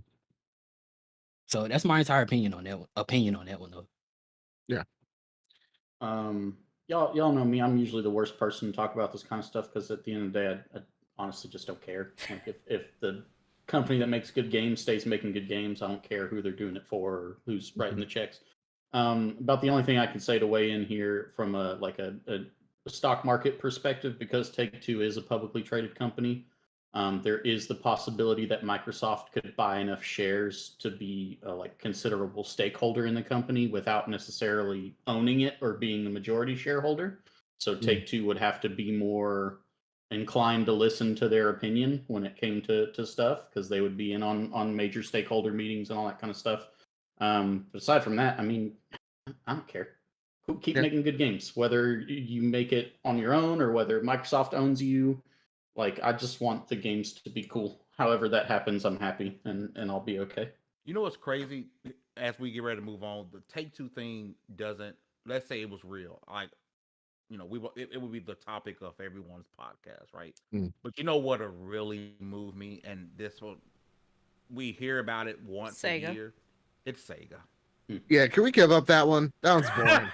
[SPEAKER 7] So that's my entire opinion on that one, though.
[SPEAKER 4] Yeah.
[SPEAKER 3] Y'all know me. I'm usually the worst person to talk about this kind of stuff because at the end of the day, I honestly just don't care. Like if the company that makes good games stays making good games, I don't care who they're doing it for or who's writing the checks. About the only thing I can say to weigh in here from a stock market perspective, because Take-Two is a publicly traded company, there is the possibility that Microsoft could buy enough shares to be a considerable stakeholder in the company without necessarily owning it or being the majority shareholder. So Take-Two would have to be more inclined to listen to their opinion when it came to stuff, because they would be in on major stakeholder meetings and all that kind of stuff. But aside from that, I mean, I don't care. Keep making good games, whether you make it on your own or whether Microsoft owns you. Like, I just want the games to be cool. However that happens, I'm happy and I'll be okay.
[SPEAKER 2] You know what's crazy? As we get ready to move on, the Take-Two thing doesn't. Let's say it was real. Like, it would be the topic of everyone's podcast, right? But you know what would really move me, and this one we hear about it once
[SPEAKER 6] Sega.
[SPEAKER 2] a year. It's Sega.
[SPEAKER 4] Yeah, can we give up that one? That one's boring.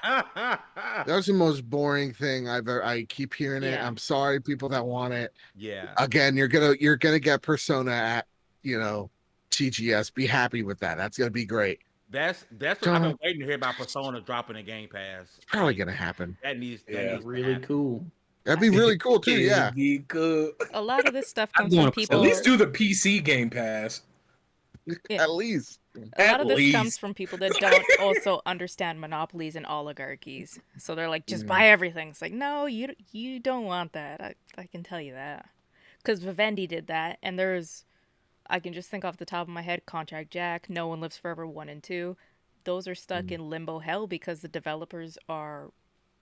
[SPEAKER 4] That was the most boring thing I keep hearing it.
[SPEAKER 6] Yeah.
[SPEAKER 4] I'm sorry, people that want it.
[SPEAKER 2] Yeah.
[SPEAKER 4] Again, you're gonna get Persona at TGS. Be happy with that. That's gonna be great.
[SPEAKER 2] That's what I've been waiting to hear about Persona dropping a Game Pass.
[SPEAKER 4] It's probably gonna happen.
[SPEAKER 2] That needs
[SPEAKER 3] Really cool.
[SPEAKER 4] That'd be really cool too.
[SPEAKER 5] It'd
[SPEAKER 4] Yeah.
[SPEAKER 5] be good.
[SPEAKER 6] A lot of this stuff
[SPEAKER 7] I'm
[SPEAKER 6] comes
[SPEAKER 7] going
[SPEAKER 6] from
[SPEAKER 7] to
[SPEAKER 6] people.
[SPEAKER 5] At least do the PC Game Pass.
[SPEAKER 6] Yeah.
[SPEAKER 4] At least.
[SPEAKER 6] A lot of this comes
[SPEAKER 5] least.
[SPEAKER 6] from people that don't also understand monopolies and oligarchies. So they're like, just buy everything. It's like, no, you don't want that. I can tell you that. Because Vivendi did that, and I can just think off the top of my head, Contract Jack, No One Lives Forever 1 and 2. Those are stuck in limbo hell because the developers are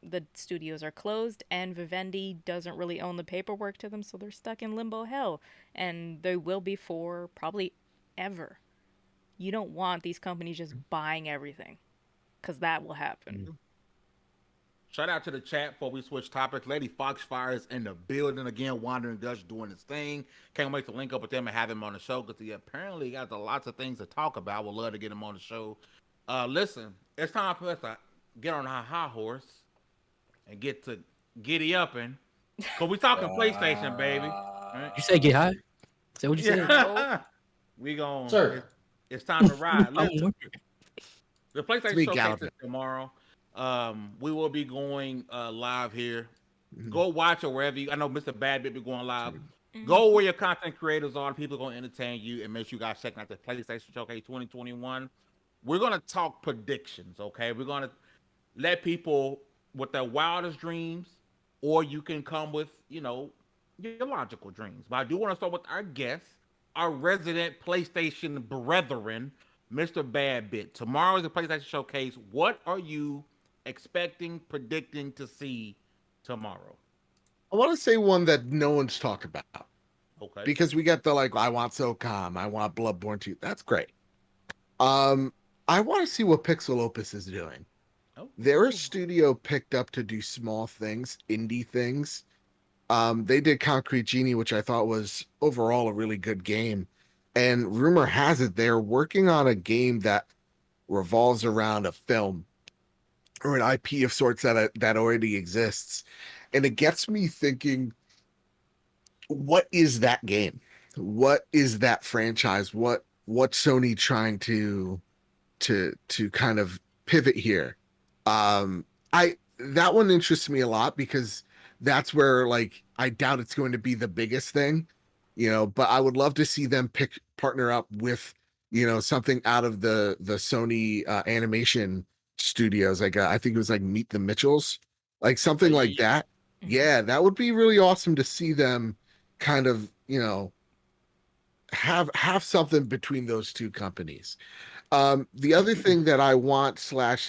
[SPEAKER 6] the studios are closed, and Vivendi doesn't really own the paperwork to them, so they're stuck in limbo hell, and they will be for probably ever. You don't want these companies just buying everything, because that will happen.
[SPEAKER 2] Shout out to the chat before we switch topics. Lady Foxfire is in the building again. Wandering Dutch doing his thing. Can't wait to link up with them and have him on the show because he apparently got lots of things to talk about. Would love to get him on the show. Listen, it's time for us to get on our high horse and get to giddy up and because we talking PlayStation, baby. Right?
[SPEAKER 7] You say get high? Is that what you said?
[SPEAKER 2] Yeah. We gon'
[SPEAKER 3] Sir.
[SPEAKER 2] It's time to ride.
[SPEAKER 7] I'm
[SPEAKER 2] Listen,
[SPEAKER 7] wondering.
[SPEAKER 2] the PlayStation
[SPEAKER 4] Speak
[SPEAKER 2] showcase
[SPEAKER 4] out.
[SPEAKER 2] is tomorrow. We will be going live here.
[SPEAKER 4] Mhm.
[SPEAKER 2] Go watch it wherever you. I know Mr. Badbit be going live. Go where your content creators are. People are gonna entertain you, and make sure you guys check out the PlayStation Showcase 2021. We're gonna talk predictions. Okay, we're gonna let people with their wildest dreams, or you can come with your logical dreams. But I do want to start with our guest, our resident PlayStation brethren, Mr. Badbit. Tomorrow is the PlayStation Showcase. What are you expecting, predicting to see tomorrow?
[SPEAKER 4] I want to say one that no one's talked about
[SPEAKER 2] Okay.
[SPEAKER 4] because we got the I want SOCOM, I want Bloodborne 2. That's great. I want to see what Pixel Opus is doing.
[SPEAKER 2] Oh.
[SPEAKER 4] They're a studio picked up to do small things, indie things. They did Concrete Genie, which I thought was overall a really good game. And rumor has it they're working on a game that revolves around a film or an IP of sorts that already exists. And it gets me thinking, what is that game? What is that franchise? What's Sony trying to kind of pivot here? That one interests me a lot because that's where I doubt it's going to be the biggest thing, but I would love to see them partner up with something out of the Sony animation studios. I think it was Meet the Mitchells, something like that. Yeah, that would be really awesome to see them kind of have something between those two companies. The other thing that I want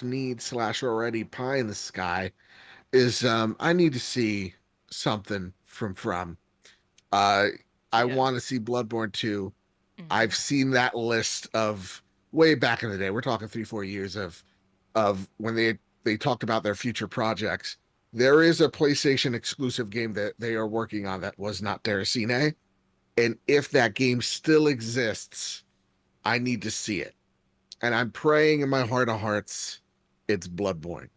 [SPEAKER 4] / need / already pie in the sky is I need to see something from. I want to see Bloodborne 2. I've seen that list of way back in the day. We're talking 3-4 years of when they talked about their future projects. There is a PlayStation exclusive game that they are working on that was not Terracine. And if that game still exists, I need to see it. And I'm praying in my heart of hearts it's Bloodborne.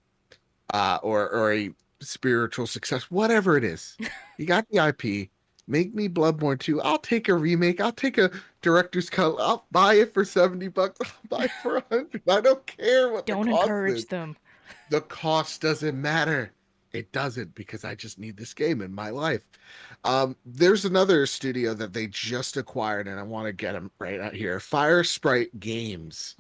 [SPEAKER 4] Or a spiritual success, whatever it is. You got the IP. Make me Bloodborne 2. I'll take a remake. I'll take a director's cut. I'll buy it for $70. I'll buy it for $100. I don't care what
[SPEAKER 6] Don't
[SPEAKER 4] the cost
[SPEAKER 6] encourage
[SPEAKER 4] is.
[SPEAKER 6] them.
[SPEAKER 4] The cost doesn't matter. It doesn't, because I just need this game in my life. There's another studio that they just acquired, and I want to get them right out here. Fire Sprite Games.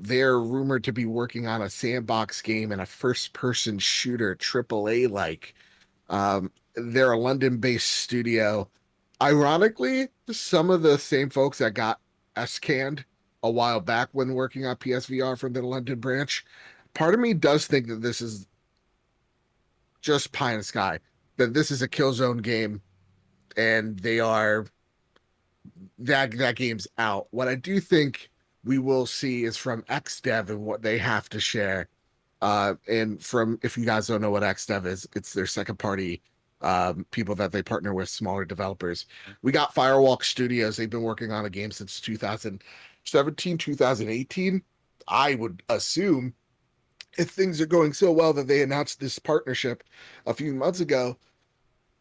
[SPEAKER 4] They're rumored to be working on a sandbox game and a first-person shooter, AAA-like. They're a London-based studio. Ironically, some of the same folks that got S-canned a while back when working on PSVR from the London branch. Part of me does think that this is just pie in the sky, that this is a Killzone game and that game's out. What I do think we will see is from XDev and what they have to share. And from, if you guys don't know what XDev is, it's their second party people that they partner with, smaller developers. We got Firewalk Studios. They've been working on a game since 2017, 2018. I would assume, if things are going so well that they announced this partnership a few months ago,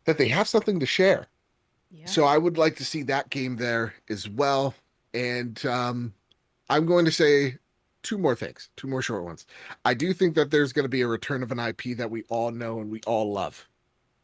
[SPEAKER 4] that they have something to share.
[SPEAKER 6] Yeah.
[SPEAKER 4] So I would like to see that game there as well. And I'm going to say two more short ones. I do think that there's going to be a return of an IP that we all know and we all love.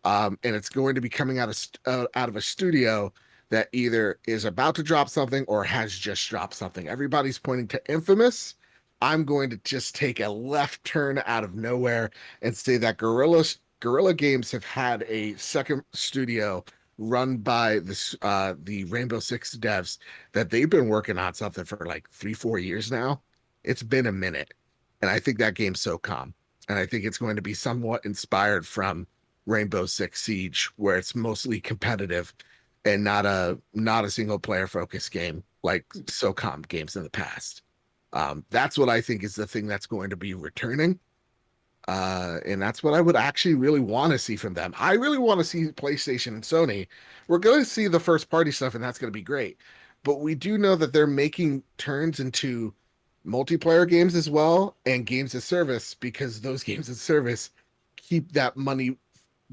[SPEAKER 4] And it's going to be coming out of a studio that either is about to drop something or has just dropped something. Everybody's pointing to Infamous. I'm going to just take a left turn out of nowhere and say that Guerrilla Games have had a second studio run by the Rainbow Six devs that they've been working on something for 3-4 years now. It's been a minute. And I think that game's SOCOM. and I think it's going to be somewhat inspired from Rainbow Six Siege, where it's mostly competitive and not a single player focused game like SOCOM games in the past. That's what I think is the thing that's going to be returning. And that's what I would actually really want to see from them. I really want to see PlayStation and Sony. We're going to see the first party stuff, and that's going to be great. But we do know that they're making turns into multiplayer games as well and games as service, because those games as service keep that money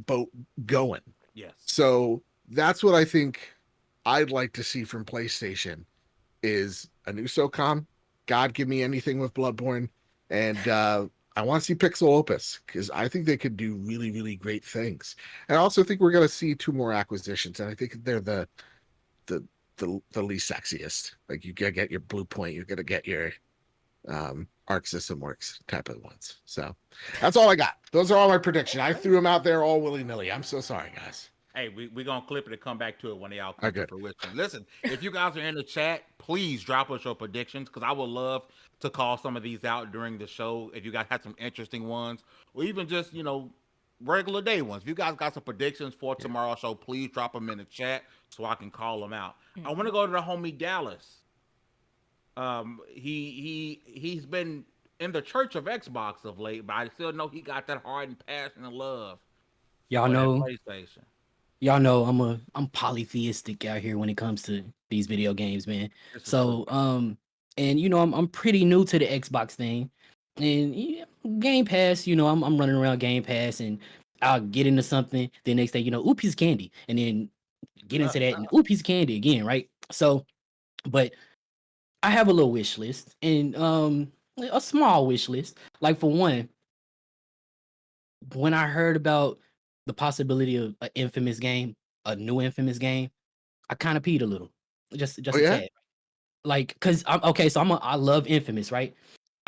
[SPEAKER 4] boat going.
[SPEAKER 2] Yes.
[SPEAKER 4] So that's what I think I'd like to see from PlayStation is a new SOCOM. God, give me anything with Bloodborne. And I want to see Pixel Opus, because I think they could do really, really great things. And I also think we're going to see 2 more acquisitions, and I think they're the least sexiest. Like, you gotta get your Blue Point, you're gonna get your Arc System Works type of ones. So that's all I got. Those are all my predictions. I threw them out there all willy-nilly. I'm so sorry, guys.
[SPEAKER 2] Hey, we're going to clip it and come back to it when they all come
[SPEAKER 4] Okay.
[SPEAKER 2] to fruition. Listen, if you guys are in the chat, please drop us your predictions, because I would love to call some of these out during the show. If you guys have some interesting ones, or even just, regular day ones. If you guys got some predictions for tomorrow's show, please drop them in the chat so I can call them out. I want to go to the homie Dallas. He's been in the church of Xbox of late, but I still know he got that heart and passion and love.
[SPEAKER 7] Y'all
[SPEAKER 2] for that
[SPEAKER 7] know,
[SPEAKER 2] PlayStation.
[SPEAKER 7] y'all know I'm polytheistic out here when it comes to these video games, man.
[SPEAKER 2] This is
[SPEAKER 7] So
[SPEAKER 2] true.
[SPEAKER 7] and I'm pretty new to the Xbox thing, and Game Pass, I'm running around Game Pass, and I'll get into something. The next day, ooh, piece of candy, and then get into that, and ooh, piece of candy again, right? So, but I have a little wish list, and a small wish list. Like, for one, when I heard about the possibility of an Infamous game, a new Infamous game, I kind of peed a little, just
[SPEAKER 4] Oh,
[SPEAKER 7] a
[SPEAKER 4] yeah?
[SPEAKER 7] tad. Like, cause I'm okay. So I love Infamous, right?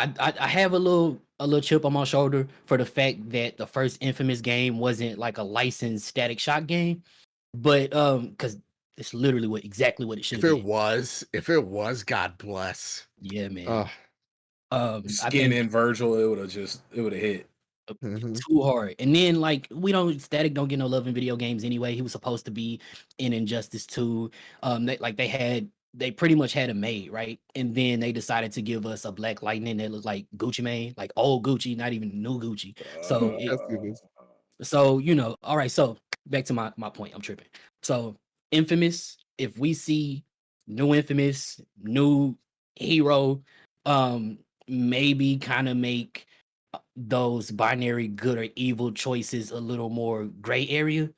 [SPEAKER 7] I have a little chip on my shoulder for the fact that the first Infamous game wasn't like a licensed Static Shock game, but cause it's literally exactly what it should
[SPEAKER 4] If
[SPEAKER 7] have
[SPEAKER 4] it
[SPEAKER 7] been.
[SPEAKER 4] was, God bless.
[SPEAKER 7] Yeah, man.
[SPEAKER 4] Oh,
[SPEAKER 7] I
[SPEAKER 5] Skin
[SPEAKER 7] think
[SPEAKER 5] and Virgil, it would have hit.
[SPEAKER 4] mhm.
[SPEAKER 7] too hard. And then, like, Static don't get no love in video games anyway. He was supposed to be in Injustice 2. They pretty much had him made, right? And then they decided to give us a Black Lightning that looked like Gucci Mane, like old Gucci, not even new Gucci. So
[SPEAKER 4] Yes, it is.
[SPEAKER 7] all right. So back to my point. I'm tripping. So Infamous, if we see new Infamous, new hero, maybe kind of make those binary good or evil choices a little more gray area,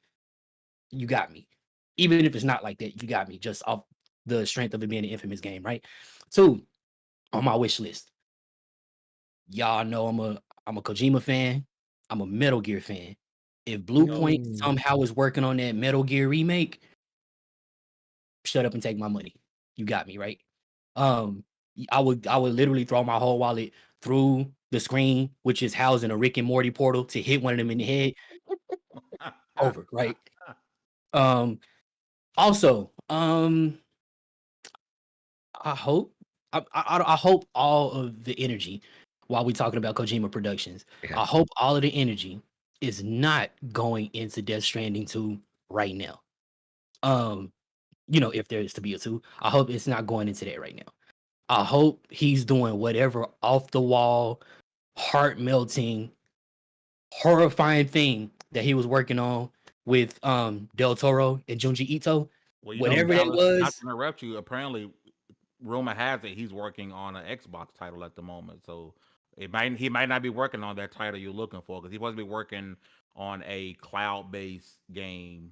[SPEAKER 7] you got me. Even if it's not like that, you got me just off the strength of it being an Infamous game, right? 2, on my wish list. Y'all know I'm a Kojima fan. I'm a Metal Gear fan. If Blue Point
[SPEAKER 4] Mm.
[SPEAKER 7] somehow is working on that Metal Gear remake, shut up and take my money. You got me, right? I would literally throw my whole wallet through the screen, which is housed in a Rick and Morty portal, to hit one of them in the head. Over, right? Also, I hope I hope all of the energy, while we talking about Kojima Productions,
[SPEAKER 4] Yeah.
[SPEAKER 7] I hope all of the energy is not going into Death Stranding 2 right now. If there is to be a 2, I hope it's not going into that right now. I hope he's doing whatever off the wall, heart melting, horrifying thing that he was working on with Del Toro and Junji Ito.
[SPEAKER 2] Well,
[SPEAKER 7] Whatever that
[SPEAKER 2] Dallas,
[SPEAKER 7] was.
[SPEAKER 2] not to interrupt you, apparently, rumor has it he's working on an Xbox title at the moment. So he might not be working on that title you're looking for, because he's supposed to be working on a cloud-based game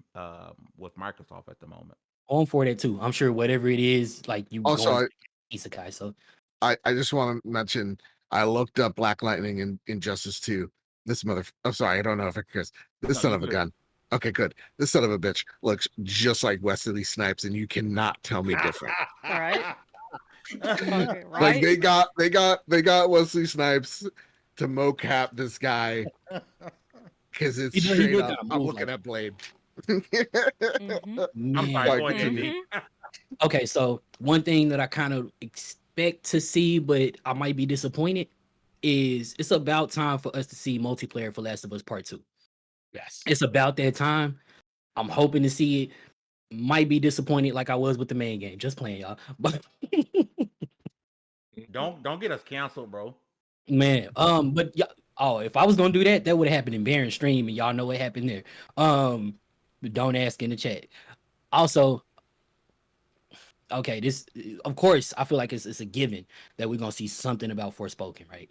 [SPEAKER 2] with Microsoft at the moment.
[SPEAKER 7] On for that too. I'm sure whatever it is, like you
[SPEAKER 4] Also,
[SPEAKER 7] going isekai. So
[SPEAKER 4] I just want to mention I looked up Black Lightning and Injustice 2. This I'm sorry, I don't know if I curse. This
[SPEAKER 2] No,
[SPEAKER 4] son
[SPEAKER 2] you
[SPEAKER 4] of a
[SPEAKER 2] good.
[SPEAKER 4] gun. Okay, good. This son of a bitch looks just like Wesley Snipes, and you cannot tell me different.
[SPEAKER 6] All right. Okay,
[SPEAKER 4] Like
[SPEAKER 6] right?
[SPEAKER 4] they got Wesley Snipes to mocap this guy because it's
[SPEAKER 7] He
[SPEAKER 4] straight
[SPEAKER 7] do
[SPEAKER 4] up.
[SPEAKER 7] kinda
[SPEAKER 4] I'm
[SPEAKER 7] move
[SPEAKER 4] looking
[SPEAKER 7] like
[SPEAKER 4] at Blade.
[SPEAKER 6] Mm-hmm.
[SPEAKER 2] I'm
[SPEAKER 7] man.
[SPEAKER 2] sorry, go
[SPEAKER 4] Like,
[SPEAKER 2] ahead,
[SPEAKER 4] continue.
[SPEAKER 2] D.
[SPEAKER 7] Okay, so one thing that I kind of expect to see, but I might be disappointed. is it's about time for us to see multiplayer for Last of Us Part 2.
[SPEAKER 5] Yes.
[SPEAKER 7] It's about that time. I'm hoping to see it. Might be disappointed like I was with the main game. Just playing, y'all. But
[SPEAKER 2] Don't get us canceled, bro.
[SPEAKER 7] man, but yeah, oh, if I was gonna do that, that would have happened in Baron Stream, and y'all know what happened there. But don't ask in the chat. Also, okay, this of course I feel like it's a given that we're gonna see something about Forspoken, right?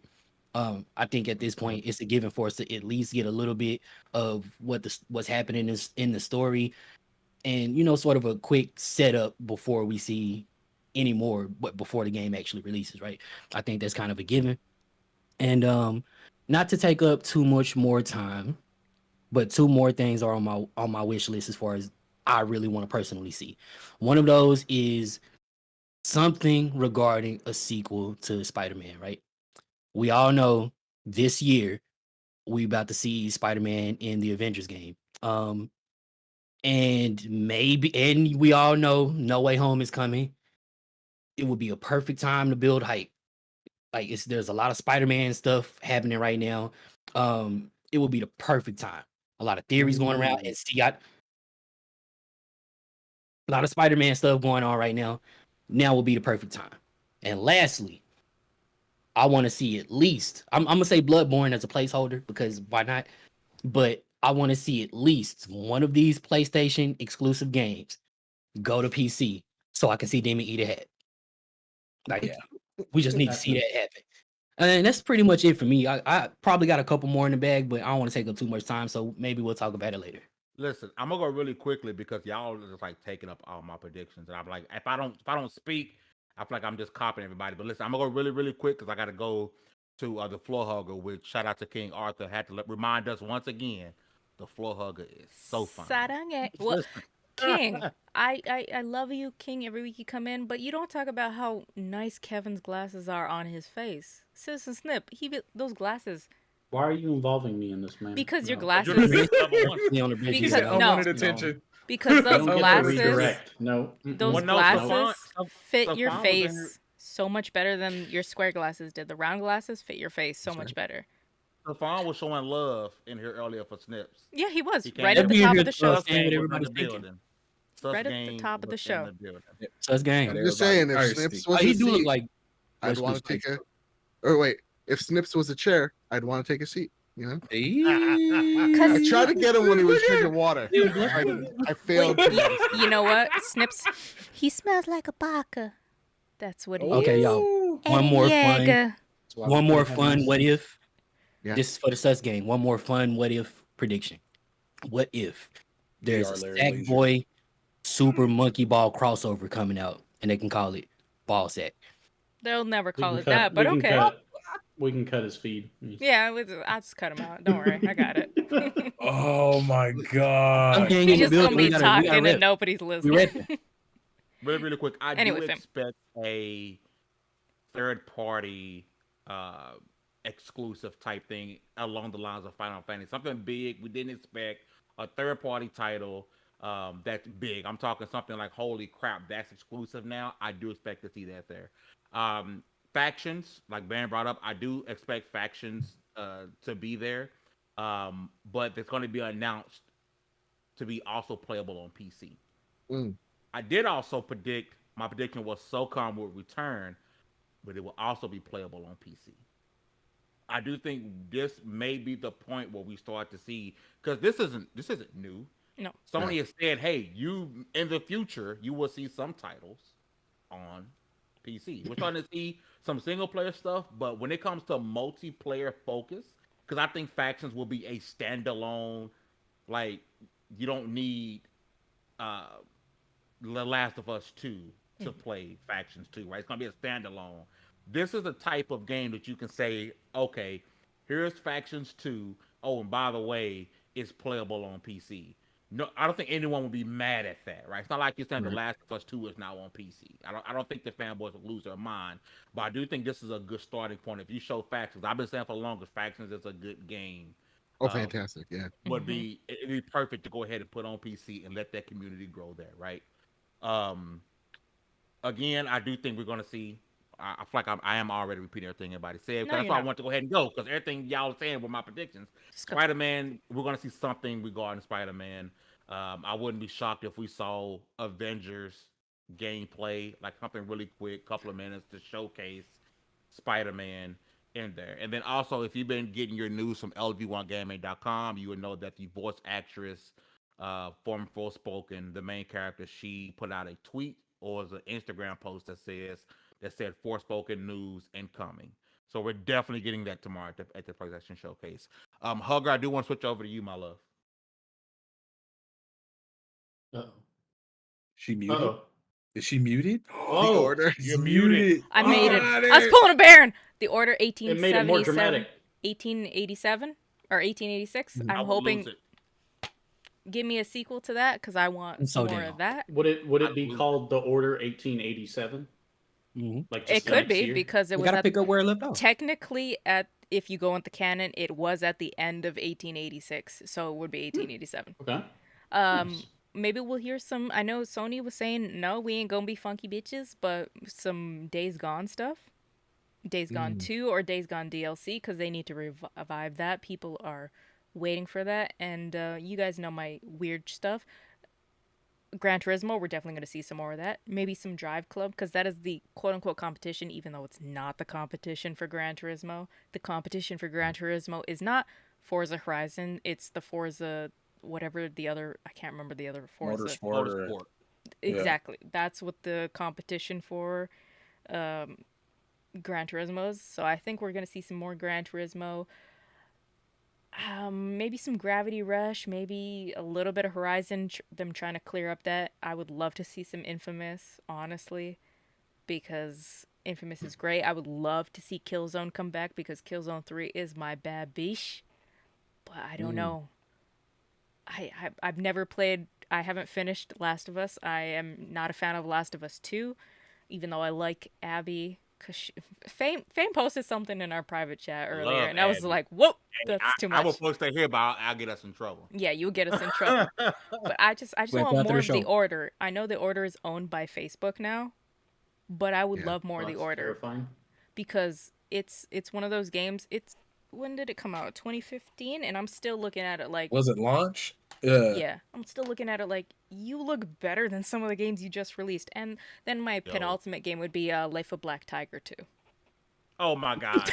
[SPEAKER 7] I think at this point it's a given for us to at least get a little bit of what's happening in the story, and sort of a quick setup before we see any more, but before the game actually releases, right? I think that's kind of a given. And not to take up too much more time, but two more things are on my wish list as far as I really want to personally see. One of those is something regarding a sequel to Spider-Man, right? We all know this year we about to see Spider-Man in the Avengers game. And we all know No Way Home is coming. It would be a perfect time to build hype. Like there's a lot of Spider-Man stuff happening right now. It would be the perfect time. A lot of theories going around, and see, a lot of Spider-Man stuff going on right now. Now will be the perfect time. And lastly, I want to see at least I'm gonna say Bloodborne as a placeholder because why not? But I want to see at least one of these PlayStation exclusive games go to PC so I can see Demon eat a hat. Like
[SPEAKER 5] Yeah.
[SPEAKER 7] we just need to see that happen. And that's pretty much it for me. I probably got a couple more in the bag, but I don't want to take up too much time, so maybe we'll talk about it later.
[SPEAKER 2] Listen, I'm gonna go really quickly because y'all are just like taking up all my predictions, and I'm like, if I don't speak, I feel like I'm just copying everybody. But listen, I'm gonna go really really quick because I gotta go to the floor hugger. Which shout out to King Arthur had to remind us once again, the floor hugger is so fun.
[SPEAKER 6] 사랑해. Well, King, I love you, King. Every week you come in, but you don't talk about how nice Kevin's glasses are on his face. Citizen Snip, those glasses.
[SPEAKER 3] Why are you involving me in this, man?
[SPEAKER 6] Because your
[SPEAKER 3] No.
[SPEAKER 6] glasses.
[SPEAKER 7] Because
[SPEAKER 5] I
[SPEAKER 6] no.
[SPEAKER 5] wanted attention.
[SPEAKER 6] Because those
[SPEAKER 3] Don't get to
[SPEAKER 6] glasses.
[SPEAKER 3] redirect. No.
[SPEAKER 6] Those
[SPEAKER 2] Well, no,
[SPEAKER 6] glasses
[SPEAKER 2] Stefan
[SPEAKER 6] fit your
[SPEAKER 2] was in here.
[SPEAKER 6] face so much better than your square glasses did. The round glasses fit your face so much better.
[SPEAKER 2] Stefan was showing love in here earlier for Snips.
[SPEAKER 6] Yeah, he was
[SPEAKER 2] He came
[SPEAKER 6] right
[SPEAKER 2] in
[SPEAKER 6] at the
[SPEAKER 7] here
[SPEAKER 6] top
[SPEAKER 7] to
[SPEAKER 6] of the show.
[SPEAKER 2] Sus
[SPEAKER 7] saying what
[SPEAKER 2] Gang was in
[SPEAKER 7] everybody's
[SPEAKER 2] the
[SPEAKER 7] thinking.
[SPEAKER 2] building. Sus
[SPEAKER 6] Right at the
[SPEAKER 2] Gang
[SPEAKER 6] top of the
[SPEAKER 2] was
[SPEAKER 6] show.
[SPEAKER 2] in the building.
[SPEAKER 7] So that's game.
[SPEAKER 4] I'm just saying, if Snips was
[SPEAKER 7] He
[SPEAKER 4] a
[SPEAKER 7] do look
[SPEAKER 4] seat,
[SPEAKER 7] like
[SPEAKER 4] I'd want to take a. Or wait, if Snips was a chair, I'd want to take a seat. You know, I tried to get him when he was drinking water. I failed.
[SPEAKER 6] You know what, Snips? He smells like a baka. That's what he
[SPEAKER 7] Okay,
[SPEAKER 6] is.
[SPEAKER 7] y'all. One more fun.
[SPEAKER 6] Jäger.
[SPEAKER 7] One more fun. What if?
[SPEAKER 4] Yeah.
[SPEAKER 7] This is for the sus game. One more fun. What if prediction? What if there's a Sackboy Super Monkey Ball crossover coming out, and they can call it Ball Sack?
[SPEAKER 6] They'll never call it that, but
[SPEAKER 3] we
[SPEAKER 6] okay.
[SPEAKER 3] We can cut his feed.
[SPEAKER 6] Yeah, I'll just cut him out. Don't worry, I got it.
[SPEAKER 5] Oh my god.
[SPEAKER 6] He's just gonna be talking
[SPEAKER 7] rep.
[SPEAKER 6] and nobody's listening.
[SPEAKER 2] Really, really quick. I
[SPEAKER 6] Anyway,
[SPEAKER 2] do
[SPEAKER 6] fam.
[SPEAKER 2] expect a third-party exclusive type thing along the lines of Final Fantasy. Something big. We didn't expect a third-party title that's big. I'm talking something like, holy crap, that's exclusive now. I do expect to see that there. Factions, like Baron brought up, I do expect factions to be there, but it's going to be announced to be also playable on PC. I did also predict, my prediction was SOCOM would return, but it will also be playable on PC. I do think this may be the point where we start to see, because this isn't new.
[SPEAKER 6] No.
[SPEAKER 2] Sony has said, hey, you in the future you will see some titles on PC. We're starting to see some single player stuff, but when it comes to multiplayer focus, because I think factions will be a standalone, like you don't need The Last of Us 2 to play Factions 2, right? It's going to be a standalone. This is a type of game that you can say, okay, here's Factions 2. Oh, and by the way, it's playable on PC. No, I don't think anyone would be mad at that, right? It's not like you're saying The Last of Us 2 is now on PC. I don't think the fanboys will lose their mind, but I do think this is a good starting point. If you show Factions, I've been saying for the longest, Factions is a good game.
[SPEAKER 4] Oh, fantastic! Yeah,
[SPEAKER 2] It'd be perfect to go ahead and put on PC and let that community grow there, right? Again, I do think we're going to see I feel like I am already repeating everything everybody said.
[SPEAKER 6] No,
[SPEAKER 2] That's
[SPEAKER 6] you're
[SPEAKER 2] why I
[SPEAKER 6] not.
[SPEAKER 2] want to go ahead and go, because everything y'all saying were my predictions.
[SPEAKER 6] Just go.
[SPEAKER 2] Spider-Man, we're gonna see something regarding Spider-Man. I wouldn't be shocked if we saw Avengers gameplay, like something really quick, couple of minutes to showcase Spider-Man in there. And then also, if you've been getting your news from LV1gaming.com, you would know that the voice actress, former Forspoken, the main character, she put out a tweet or was an Instagram post that said Forspoken news incoming. So we're definitely getting that tomorrow at the PlayStation Showcase. Hugger, I do want to switch over to you, my love.
[SPEAKER 3] Uh-oh.
[SPEAKER 5] She muted?
[SPEAKER 3] Uh-oh.
[SPEAKER 5] Is she muted?
[SPEAKER 4] The
[SPEAKER 3] Oh,
[SPEAKER 4] order.
[SPEAKER 5] She's
[SPEAKER 2] You're muted.
[SPEAKER 6] I made it.
[SPEAKER 5] Got
[SPEAKER 6] I was pulling a Baron. The order
[SPEAKER 3] it made it more
[SPEAKER 6] 1877,
[SPEAKER 3] dramatic.
[SPEAKER 6] 1887 or 1886.
[SPEAKER 4] Mhm.
[SPEAKER 2] I
[SPEAKER 6] I'm
[SPEAKER 2] would
[SPEAKER 6] hoping
[SPEAKER 2] lose it.
[SPEAKER 6] give me a sequel to that because I want
[SPEAKER 7] I'm
[SPEAKER 6] some
[SPEAKER 7] so
[SPEAKER 6] more
[SPEAKER 7] down.
[SPEAKER 6] of that.
[SPEAKER 3] Would it be
[SPEAKER 2] Absolutely.
[SPEAKER 3] called the Order 1887?
[SPEAKER 7] Mhm.
[SPEAKER 3] Like just
[SPEAKER 6] It
[SPEAKER 3] the
[SPEAKER 6] could
[SPEAKER 3] next
[SPEAKER 6] be
[SPEAKER 3] year?
[SPEAKER 6] because it
[SPEAKER 8] We
[SPEAKER 6] was
[SPEAKER 8] gotta
[SPEAKER 6] at,
[SPEAKER 8] pick up where it left off.
[SPEAKER 6] technically at if you go with the canon, it was at the end of 1886, so it would be 1887.
[SPEAKER 3] Okay.
[SPEAKER 6] Um, maybe we'll hear some. I know Sony was saying no, we ain't gonna be funky bitches, but some Days Gone stuff, Days Gone 2 or Days Gone DLC, because they need to revive that. People are waiting for that, and you guys know my weird stuff. Gran Turismo, we're definitely going to see some more of that. Maybe some Drive Club, because that is the quote-unquote competition, even though it's not the competition for Gran Turismo. The competition for Gran Turismo is not Forza Horizon, it's the Forza, whatever the other, I can't remember the other Forza.
[SPEAKER 5] Motorsport.
[SPEAKER 2] Motorsport.
[SPEAKER 6] Exactly. That's what the competition for Gran Turismo is. So I think we're going to see some more Gran Turismo. Maybe some Gravity Rush, maybe a little bit of Horizon, them trying to clear up that. I would love to see some Infamous, honestly, because Infamous is great. I would love to see Killzone come back because Killzone 3 is my bad biche. But I don't know. I've never played, I haven't finished Last of Us. I am not a fan of Last of Us 2, even though I like Abby. Cause Fame posted something in our private chat earlier,
[SPEAKER 2] Love
[SPEAKER 6] and I was
[SPEAKER 2] Abby.
[SPEAKER 6] like, "Whoa, that's too
[SPEAKER 2] I will
[SPEAKER 6] much."
[SPEAKER 2] post that here, but I'll get us in trouble.
[SPEAKER 6] Yeah, you'll get us in trouble. But I just
[SPEAKER 8] Wait,
[SPEAKER 6] want
[SPEAKER 8] after
[SPEAKER 6] more
[SPEAKER 8] the
[SPEAKER 6] of the
[SPEAKER 8] show.
[SPEAKER 6] Order. I know the Order is owned by Facebook now, but I would
[SPEAKER 4] Yeah.
[SPEAKER 6] love more of the
[SPEAKER 3] That's
[SPEAKER 6] Order
[SPEAKER 3] terrifying.
[SPEAKER 6] because it's one of those games. It's when did it come out? 2015, and I'm still looking at it like,
[SPEAKER 5] Was it launch?
[SPEAKER 6] yeah, I'm still looking at it like you look better than some of the games you just released. And then my
[SPEAKER 2] Yo.
[SPEAKER 6] penultimate game would be Life of Black Tiger 2.
[SPEAKER 2] Oh my God.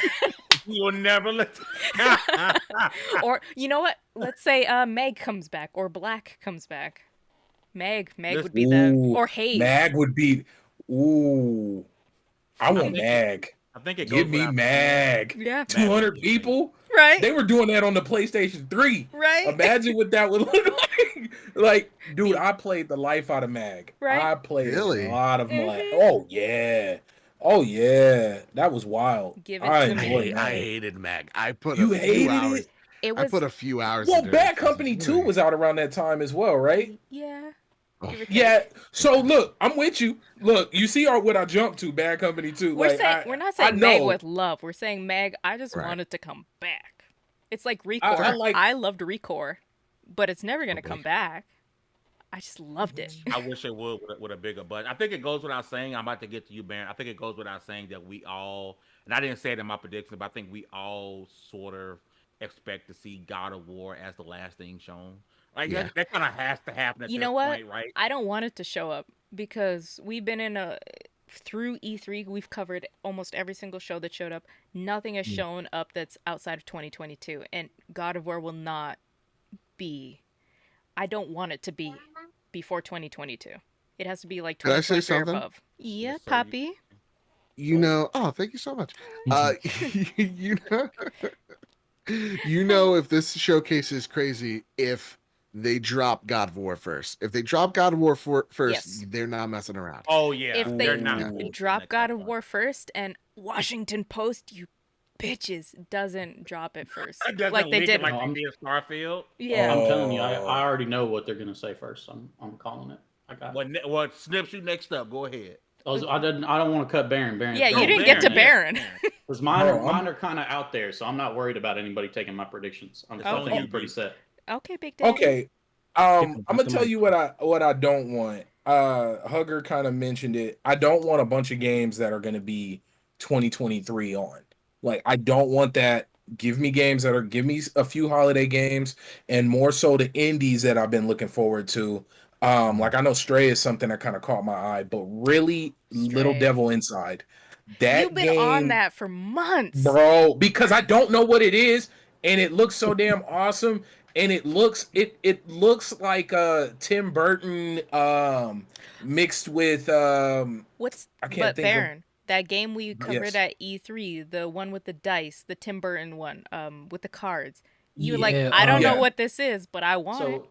[SPEAKER 2] You will never let.
[SPEAKER 6] Or you know what? Let's say Meg comes back or Black comes back. Meg would be that,
[SPEAKER 5] Ooh,
[SPEAKER 6] or Haze.
[SPEAKER 5] Mag would be. Ooh, I want
[SPEAKER 2] think
[SPEAKER 5] Mag.
[SPEAKER 2] I think it goes
[SPEAKER 5] Give me
[SPEAKER 2] without
[SPEAKER 5] Mag.
[SPEAKER 6] Yeah,
[SPEAKER 5] 200
[SPEAKER 2] Mag.
[SPEAKER 5] people.
[SPEAKER 6] right,
[SPEAKER 5] They were doing that on the PlayStation 3.
[SPEAKER 6] right,
[SPEAKER 5] Imagine what that would look like. Like, dude, I played the life out of Mag.
[SPEAKER 6] Right.
[SPEAKER 5] I played
[SPEAKER 4] Really?
[SPEAKER 5] a lot of Mag.
[SPEAKER 6] Mhm.
[SPEAKER 5] Oh yeah. Oh yeah. That was wild.
[SPEAKER 6] Give it
[SPEAKER 5] I
[SPEAKER 6] to me.
[SPEAKER 5] enjoyed
[SPEAKER 4] I
[SPEAKER 5] Mag.
[SPEAKER 4] hated Mag. I put
[SPEAKER 5] You
[SPEAKER 4] a few
[SPEAKER 5] hated
[SPEAKER 4] hours.
[SPEAKER 5] it?
[SPEAKER 6] it
[SPEAKER 4] I
[SPEAKER 6] was.
[SPEAKER 4] put a few hours.
[SPEAKER 5] Well,
[SPEAKER 4] into
[SPEAKER 5] Bad
[SPEAKER 4] it.
[SPEAKER 5] Company 2 was out around that time as well, right?
[SPEAKER 6] Yeah.
[SPEAKER 4] Oh.
[SPEAKER 6] Give or take.
[SPEAKER 5] Yeah. So look, I'm with you. Look, you see what I jumped to, Bad Company 2.
[SPEAKER 6] We're
[SPEAKER 5] Like,
[SPEAKER 6] saying we're not
[SPEAKER 5] I
[SPEAKER 6] saying Meg
[SPEAKER 5] know.
[SPEAKER 6] with love. We're saying Meg. I just
[SPEAKER 4] Right.
[SPEAKER 6] wanted to come back. It's like Recore.
[SPEAKER 5] I like-
[SPEAKER 6] I loved Recore, but it's never gonna come back. I just loved it.
[SPEAKER 2] I wish it would with a bigger budget. I think it goes without saying. I'm about to get to you, Baron. I think it goes without saying that we all, and I didn't say it in my prediction, but I think we all sort of expect to see God of War as the last thing shown. Like
[SPEAKER 4] Yeah.
[SPEAKER 2] that kind of has to happen at
[SPEAKER 6] You
[SPEAKER 2] this
[SPEAKER 6] know what?
[SPEAKER 2] point, right?
[SPEAKER 6] I don't want it to show up because we've been in a through E3. We've covered almost every single show that showed up. Nothing has shown up that's outside of 2022, and God of War will not be. I don't want it to be before 2022. It has to be like
[SPEAKER 4] Could I say
[SPEAKER 6] 2023 or
[SPEAKER 4] something?
[SPEAKER 6] above. Yeah,
[SPEAKER 2] Yes, sir,
[SPEAKER 6] Poppy.
[SPEAKER 4] You know. Oh, thank you so much. You know. You know, if this showcase is crazy, if they drop God of War first. If they drop God of War first,
[SPEAKER 6] Yes.
[SPEAKER 4] they're not messing around.
[SPEAKER 2] Oh yeah,
[SPEAKER 6] If
[SPEAKER 2] they're
[SPEAKER 6] they
[SPEAKER 2] not
[SPEAKER 4] Yeah.
[SPEAKER 2] bullshitting
[SPEAKER 6] drop
[SPEAKER 2] at
[SPEAKER 6] God
[SPEAKER 2] that
[SPEAKER 6] of
[SPEAKER 2] point.
[SPEAKER 6] War first and Washington Post, you bitches, doesn't drop it first.
[SPEAKER 2] It doesn't
[SPEAKER 6] Like they
[SPEAKER 2] leak it
[SPEAKER 6] did.
[SPEAKER 2] like
[SPEAKER 3] No,
[SPEAKER 2] they did Starfield.
[SPEAKER 6] Yeah.
[SPEAKER 3] I'm telling you,
[SPEAKER 5] Oh.
[SPEAKER 3] I already know what they're gonna say first. I'm calling it. I got it.
[SPEAKER 2] What snips you next up? Go ahead.
[SPEAKER 3] I don't want to cut Baron.
[SPEAKER 6] Yeah, you
[SPEAKER 2] No,
[SPEAKER 6] didn't get to
[SPEAKER 2] Baron,
[SPEAKER 6] Baron.
[SPEAKER 3] Because mine
[SPEAKER 5] No,
[SPEAKER 3] are kind of out there, so I'm not worried about anybody taking my predictions. I
[SPEAKER 2] It's
[SPEAKER 3] think
[SPEAKER 2] only
[SPEAKER 3] I'm
[SPEAKER 2] you,
[SPEAKER 3] pretty
[SPEAKER 2] B.
[SPEAKER 3] set.
[SPEAKER 6] Okay, Big Daddy.
[SPEAKER 5] Okay.
[SPEAKER 8] Different
[SPEAKER 5] I'm gonna tell you
[SPEAKER 8] customized.
[SPEAKER 5] what I don't want. Hugger kind of mentioned it. I don't want a bunch of games that are gonna be 2023 on. Like, I don't want that. Give me games that are, give me a few holiday games, and more so the indies that I've been looking forward to. Like, I know Stray is something that kind of caught my eye, but really, Little
[SPEAKER 6] Stray.
[SPEAKER 5] Devil Inside, that
[SPEAKER 6] You've been on
[SPEAKER 5] game,
[SPEAKER 6] that for months.
[SPEAKER 5] bro, because I don't know what it is, and it looks so damn awesome, and it looks like Tim Burton mixed with
[SPEAKER 6] What's
[SPEAKER 5] I can't
[SPEAKER 6] but
[SPEAKER 5] think of.
[SPEAKER 6] Baron? That game we covered
[SPEAKER 5] Yes.
[SPEAKER 6] at E3, the one with the dice, the Tim Burton one, with the cards. You were like,
[SPEAKER 7] Yeah,
[SPEAKER 6] I don't know
[SPEAKER 5] Yeah.
[SPEAKER 6] what this is, but I want it.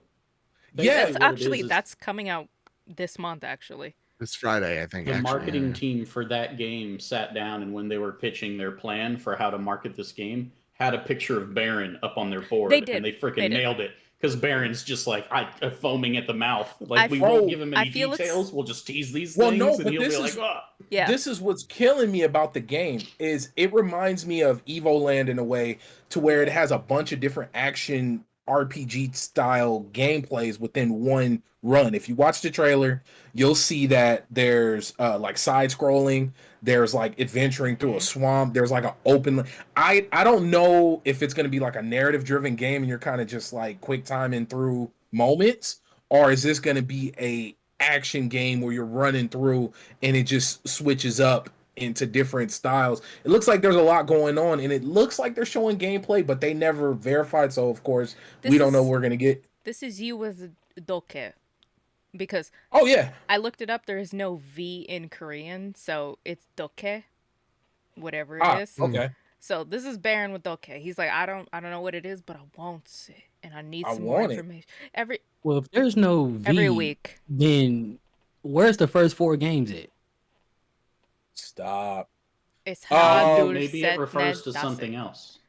[SPEAKER 3] So
[SPEAKER 5] Yeah,
[SPEAKER 6] That's
[SPEAKER 3] what it
[SPEAKER 6] actually
[SPEAKER 3] is
[SPEAKER 6] that's coming out this month actually.
[SPEAKER 4] This Friday, I think.
[SPEAKER 3] the
[SPEAKER 4] actually,
[SPEAKER 3] marketing
[SPEAKER 4] yeah.
[SPEAKER 3] team for that game sat down, and when they were pitching their plan for how to market this game, had a picture of Baron up on their board,
[SPEAKER 6] They did.
[SPEAKER 3] and they freaking
[SPEAKER 6] They did.
[SPEAKER 3] nailed it. Because Baron's just like foaming at the mouth. Like, we
[SPEAKER 6] Bro,
[SPEAKER 3] won't give him
[SPEAKER 6] I
[SPEAKER 3] any
[SPEAKER 6] feel it's-
[SPEAKER 3] details. We'll just tease these
[SPEAKER 5] Well,
[SPEAKER 3] things,
[SPEAKER 5] no,
[SPEAKER 3] and
[SPEAKER 5] but
[SPEAKER 3] he'll be
[SPEAKER 5] this
[SPEAKER 3] like,
[SPEAKER 5] is-
[SPEAKER 3] "Oh."
[SPEAKER 6] Yeah.
[SPEAKER 5] This is what's killing me about the game is it reminds me of Evoland in a way to where it has a bunch of different action RPG style gameplays within one run. If you watch the trailer, you'll see that there's like side scrolling, there's like adventuring through a swamp, there's like an open I don't know if it's going to be like a narrative driven game and you're kind of just like quick timing through moments, or is this going to be a action game where you're running through and it just switches up into different styles. It looks like there's a lot going on, and it looks like they're showing gameplay, but they never verified. So of course, we don't know what we're gonna get.
[SPEAKER 6] This is you with Doke. Because
[SPEAKER 5] Oh yeah,
[SPEAKER 6] I looked it up, there is no V in Korean, so it's Doke. Whatever it is.
[SPEAKER 5] okay.
[SPEAKER 6] So this is Baron with Doke. He's like, I don't know what it is, but I want it. And I need
[SPEAKER 5] I
[SPEAKER 6] some more
[SPEAKER 5] want it.
[SPEAKER 6] information. Every
[SPEAKER 7] Well, if there's no V,
[SPEAKER 6] every week.
[SPEAKER 7] then where's the first 4 games at?
[SPEAKER 5] Stop.
[SPEAKER 6] It's
[SPEAKER 5] Oh,
[SPEAKER 6] Hadul
[SPEAKER 3] Maybe it refers to
[SPEAKER 6] Setned
[SPEAKER 3] something
[SPEAKER 6] Dase.
[SPEAKER 3] else.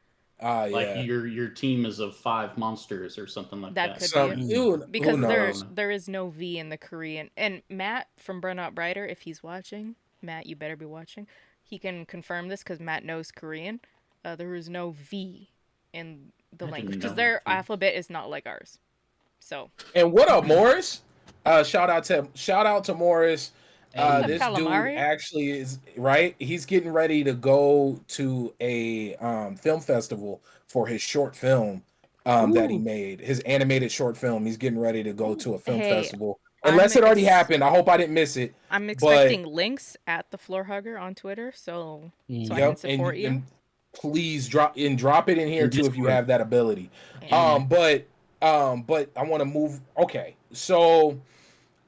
[SPEAKER 5] Yeah.
[SPEAKER 3] Like your team is of 5 monsters or something like
[SPEAKER 6] That
[SPEAKER 3] that.
[SPEAKER 6] could
[SPEAKER 5] So,
[SPEAKER 6] be
[SPEAKER 5] who
[SPEAKER 6] because
[SPEAKER 5] knows?
[SPEAKER 6] there is no V in the Korean. And Matt from Burnout Brighter, if he's watching, Matt, you better be watching. He can confirm this because Matt knows Korean. There is no V in the
[SPEAKER 3] I
[SPEAKER 6] language
[SPEAKER 3] didn't
[SPEAKER 6] because
[SPEAKER 3] know
[SPEAKER 6] their
[SPEAKER 3] that.
[SPEAKER 6] alphabet is not like ours. So
[SPEAKER 5] And what up, Morris? Shout out to Morris.
[SPEAKER 6] What's up,
[SPEAKER 5] This
[SPEAKER 6] calamari?
[SPEAKER 5] dude actually is right. He's getting ready to go to a film festival for his short film that he
[SPEAKER 7] Ooh.
[SPEAKER 5] made. His animated short film. He's getting ready to go to a film
[SPEAKER 6] Hey,
[SPEAKER 5] festival.
[SPEAKER 6] I'm
[SPEAKER 5] Unless it already
[SPEAKER 6] ex-
[SPEAKER 5] happened. I hope I didn't miss it.
[SPEAKER 6] I'm expecting links at the Floor Hugger on Twitter, so I can
[SPEAKER 5] Yep.
[SPEAKER 6] support you.
[SPEAKER 5] And please drop it in here
[SPEAKER 7] In
[SPEAKER 5] too if you
[SPEAKER 7] Discord.
[SPEAKER 5] have that ability.
[SPEAKER 6] And
[SPEAKER 5] But I want to move. Okay, so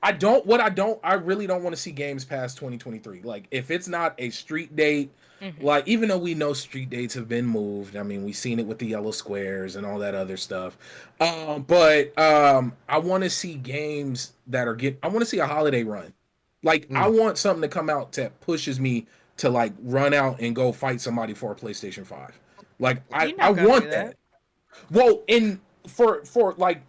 [SPEAKER 5] I really don't want to see games past 2023. Like, if it's not a street date,
[SPEAKER 6] Mhm.
[SPEAKER 5] like, even though we know street dates have been moved, I mean, we've seen it with the yellow squares and all that other stuff. But I want to see games that I want to see a holiday run. Like, I want something to come out that pushes me to like run out and go fight somebody for a PlayStation 5. Like,
[SPEAKER 6] You're
[SPEAKER 5] I
[SPEAKER 6] not gonna
[SPEAKER 5] want
[SPEAKER 6] do
[SPEAKER 5] that.
[SPEAKER 6] that.
[SPEAKER 5] Well, for like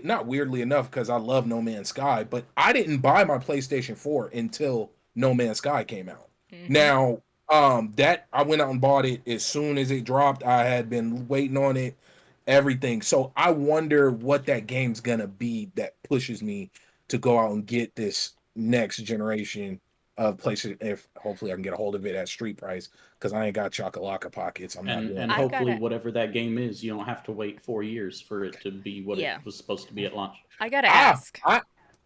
[SPEAKER 5] not weirdly enough, because I love No Man's Sky, but I didn't buy my PlayStation 4 until No Man's Sky came out.
[SPEAKER 6] Mhm.
[SPEAKER 5] Now, that I went out and bought it as soon as it dropped. I had been waiting on it, everything. So I wonder what that game's gonna be that pushes me to go out and get this next generation of PlayStation. If hopefully I can get a hold of it at street price, because I ain't got chocolate pockets. I'm not
[SPEAKER 3] And
[SPEAKER 5] doing
[SPEAKER 3] and
[SPEAKER 5] that.
[SPEAKER 6] I
[SPEAKER 3] hopefully
[SPEAKER 6] gotta-
[SPEAKER 3] whatever that game is, you don't have to wait 4 years for it to be what
[SPEAKER 6] Yeah.
[SPEAKER 3] it was supposed to be at launch.
[SPEAKER 6] I gotta ask.